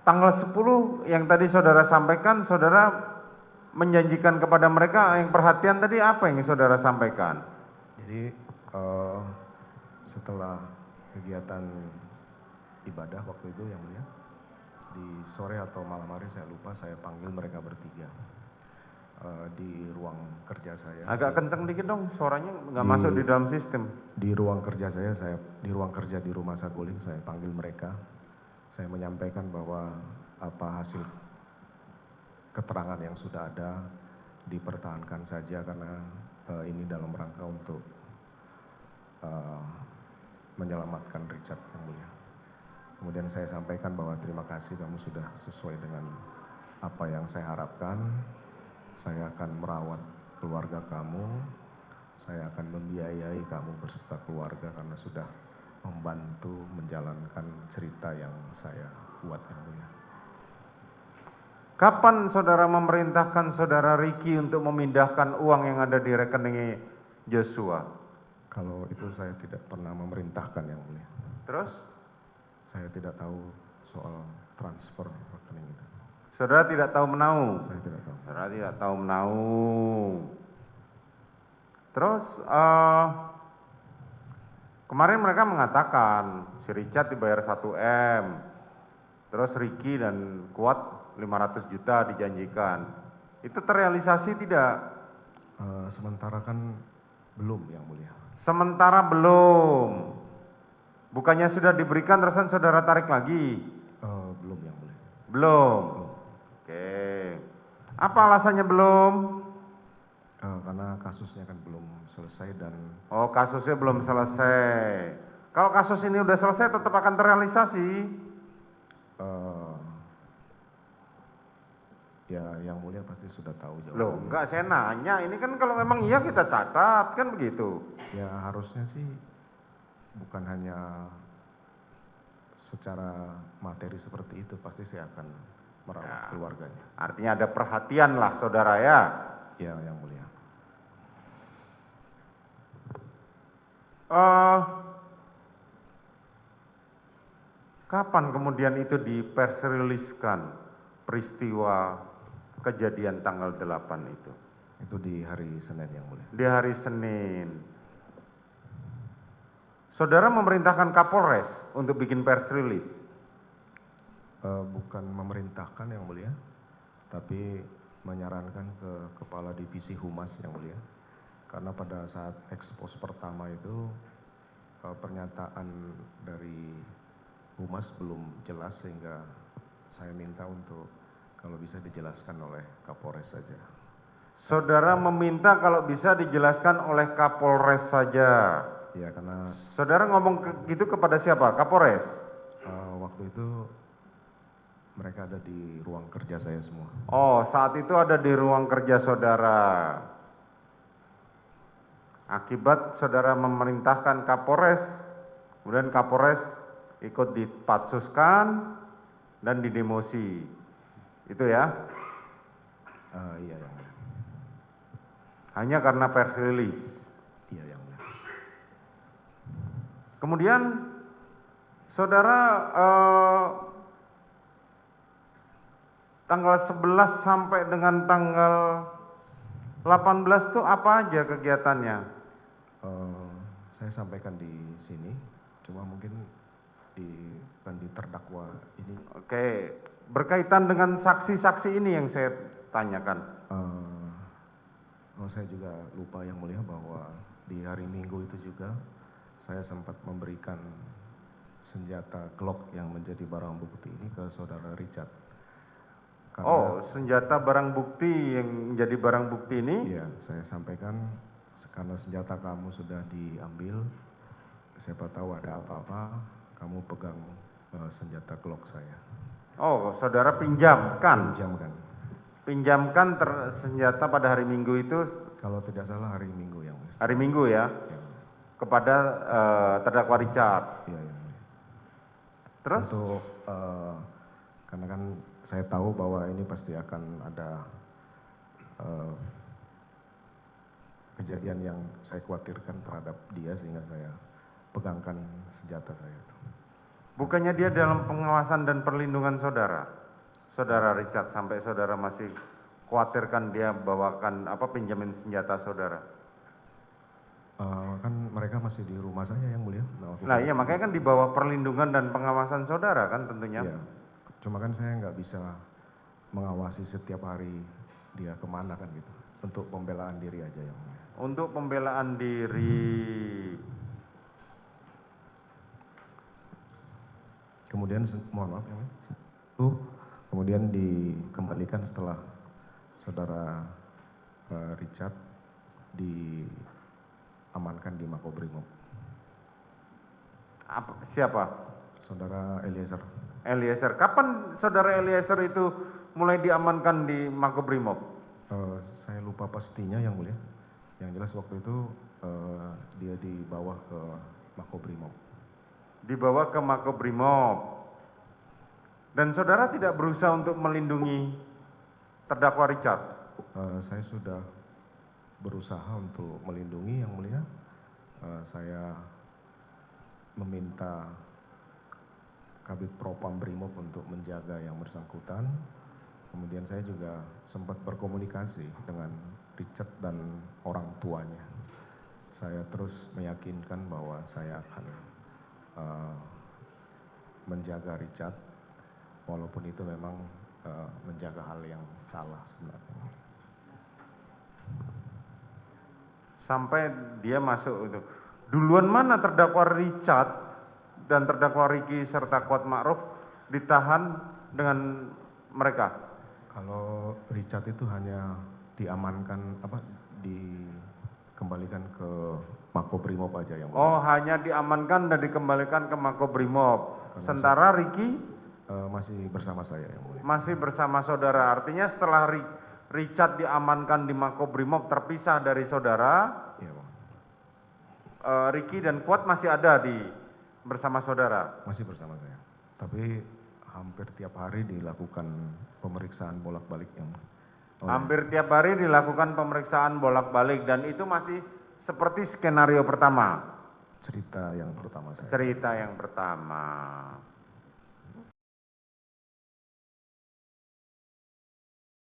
Tanggal 10 yang tadi saudara sampaikan, saudara menjanjikan kepada mereka yang perhatian tadi apa yang saudara sampaikan? Jadi setelah kegiatan ibadah waktu itu yang mulia, di sore atau malam hari saya lupa, saya panggil mereka bertiga di ruang kerja saya. Agak kenceng dikit dong, suaranya nggak masuk di dalam sistem. Di ruang kerja saya di ruang kerja di rumah Saguling, saya panggil mereka. Saya menyampaikan bahwa apa hasil keterangan yang sudah ada dipertahankan saja karena ini dalam rangka untuk menyelamatkan Richard yang mulia. Kemudian saya sampaikan bahwa terima kasih kamu sudah sesuai dengan apa yang saya harapkan. Saya akan merawat keluarga kamu, saya akan membiayai kamu beserta keluarga karena sudah membantu menjalankan cerita yang saya buat yang mulia. Kapan saudara memerintahkan saudara Ricky untuk memindahkan uang yang ada di rekening Joshua? Kalau itu saya tidak pernah memerintahkan yang mulia. Terus? Saya tidak tahu soal transfer rekening itu. Saudara tidak tahu menau? Saya tidak tahu. Saudara tidak tahu menau. Terus kemarin mereka mengatakan si Richard dibayar 1 M. Terus Ricky dan Kuat 500 juta dijanjikan. Itu terrealisasi tidak? Sementara kan belum yang mulia. Sementara belum. Bukannya sudah diberikan terusan saudara tarik lagi? Belum yang mulia. Belum. Oke. Apa alasannya belum? Karena kasusnya kan belum selesai dan... Oh, kasusnya belum selesai. Kalau kasus ini udah selesai tetap akan terrealisasi? Ya yang mulia pasti sudah tahu jawabannya. Loh, enggak, saya nanya. Ini kan kalau memang iya kita catat, kan begitu? Ya harusnya sih bukan hanya secara materi seperti itu, pasti saya akan merawat keluarganya. Artinya ada perhatian lah saudara ya? Ya yang mulia. Kapan kemudian itu di-press release-kan peristiwa kejadian tanggal 8 itu? Itu di hari Senin yang mulia. Di hari Senin. Saudara memerintahkan Kapolres untuk bikin press release? Bukan memerintahkan yang mulia, tapi menyarankan ke Kepala Divisi Humas yang mulia. Karena pada saat ekspos pertama itu pernyataan dari Humas belum jelas sehingga saya minta untuk kalau bisa dijelaskan oleh Kapolres saja. Saudara meminta kalau bisa dijelaskan oleh Kapolres saja? Ya karena... Saudara ngomong gitu kepada siapa? Kapolres? Waktu itu mereka ada di ruang kerja saya semua. Oh, saat itu ada di ruang kerja saudara. Akibat saudara memerintahkan Kapolres, kemudian Kapolres ikut dipatsuskan dan didemosi. Itu ya? Iya yang mulia. Hanya karena press release? Iya yang mulia. Kemudian saudara tanggal 11 sampai dengan tanggal 18 itu apa aja kegiatannya? Saya sampaikan di sini, cuma mungkin di terdakwa ini. Oke, berkaitan dengan saksi-saksi ini yang saya tanyakan. Saya juga lupa yang mulia bahwa di hari Minggu itu juga saya sempat memberikan senjata Glock yang menjadi barang bukti ini ke saudara Richard. Karena, senjata barang bukti yang menjadi barang bukti ini? Iya, saya sampaikan karena senjata kamu sudah diambil, siapa tahu ada apa-apa, kamu pegang senjata Glock saya. Oh, saudara pinjamkan? Pinjamkan. Pinjamkan senjata pada hari Minggu itu? Kalau tidak salah hari Minggu yang mulia. Hari Minggu ya? Ya. Kepada terdakwa Richard? Iya, ya. Terus? Untuk, karena kan saya tahu bahwa ini pasti akan ada kejadian yang saya khawatirkan terhadap dia sehingga saya pegangkan senjata saya. Bukannya dia dalam pengawasan dan perlindungan saudara? Saudara Richard sampai saudara masih khawatirkan dia bawakan pinjamin senjata saudara? Kan mereka masih di rumah saya yang mulia. Nah iya makanya kan di bawah perlindungan dan pengawasan saudara kan tentunya? Iya, cuma kan saya nggak bisa mengawasi setiap hari dia kemana kan gitu. Untuk pembelaan diri aja yang mulia. Untuk pembelaan diri. Kemudian mohon maaf ya, kemudian dikembalikan setelah saudara Richard diamankan di Makobrimob. Siapa? Saudara Eliezer. Eliezer. Kapan saudara Eliezer itu mulai diamankan di Makobrimob? Saya lupa pastinya yang mulia. Yang jelas waktu itu dia dibawa ke Makobrimob. Dibawa ke Makobrimob. Dan saudara tidak berusaha untuk melindungi terdakwa Richard? Saya sudah berusaha untuk melindungi yang mulia. Saya meminta Kabid Propam Brimob untuk menjaga yang bersangkutan. Kemudian saya juga sempat berkomunikasi dengan Richard dan orang tuanya. Saya terus meyakinkan bahwa saya akan menjaga Richard, walaupun itu memang menjaga hal yang salah sebenarnya. Sampai dia masuk itu. Duluan mana terdakwa Richard dan terdakwa Ricky serta Kuat Ma'ruf ditahan dengan mereka? Kalau Richard itu hanya diamankan dikembalikan ke Makobrimob aja yang mulia. Oh, hanya diamankan dan dikembalikan ke Makobrimob. Sementara Ricky masih bersama saya yang mulia. masih bersama saudara. Artinya setelah Richard diamankan di Makobrimob terpisah dari saudara, Iya, Bang. Ricky dan Kuat masih ada bersama saudara. Masih bersama saya. Tapi hampir tiap hari dilakukan pemeriksaan bolak-balik yang Hampir tiap hari dilakukan pemeriksaan bolak-balik dan itu masih seperti skenario pertama. cerita yang pertama saya. Cerita yang pertama.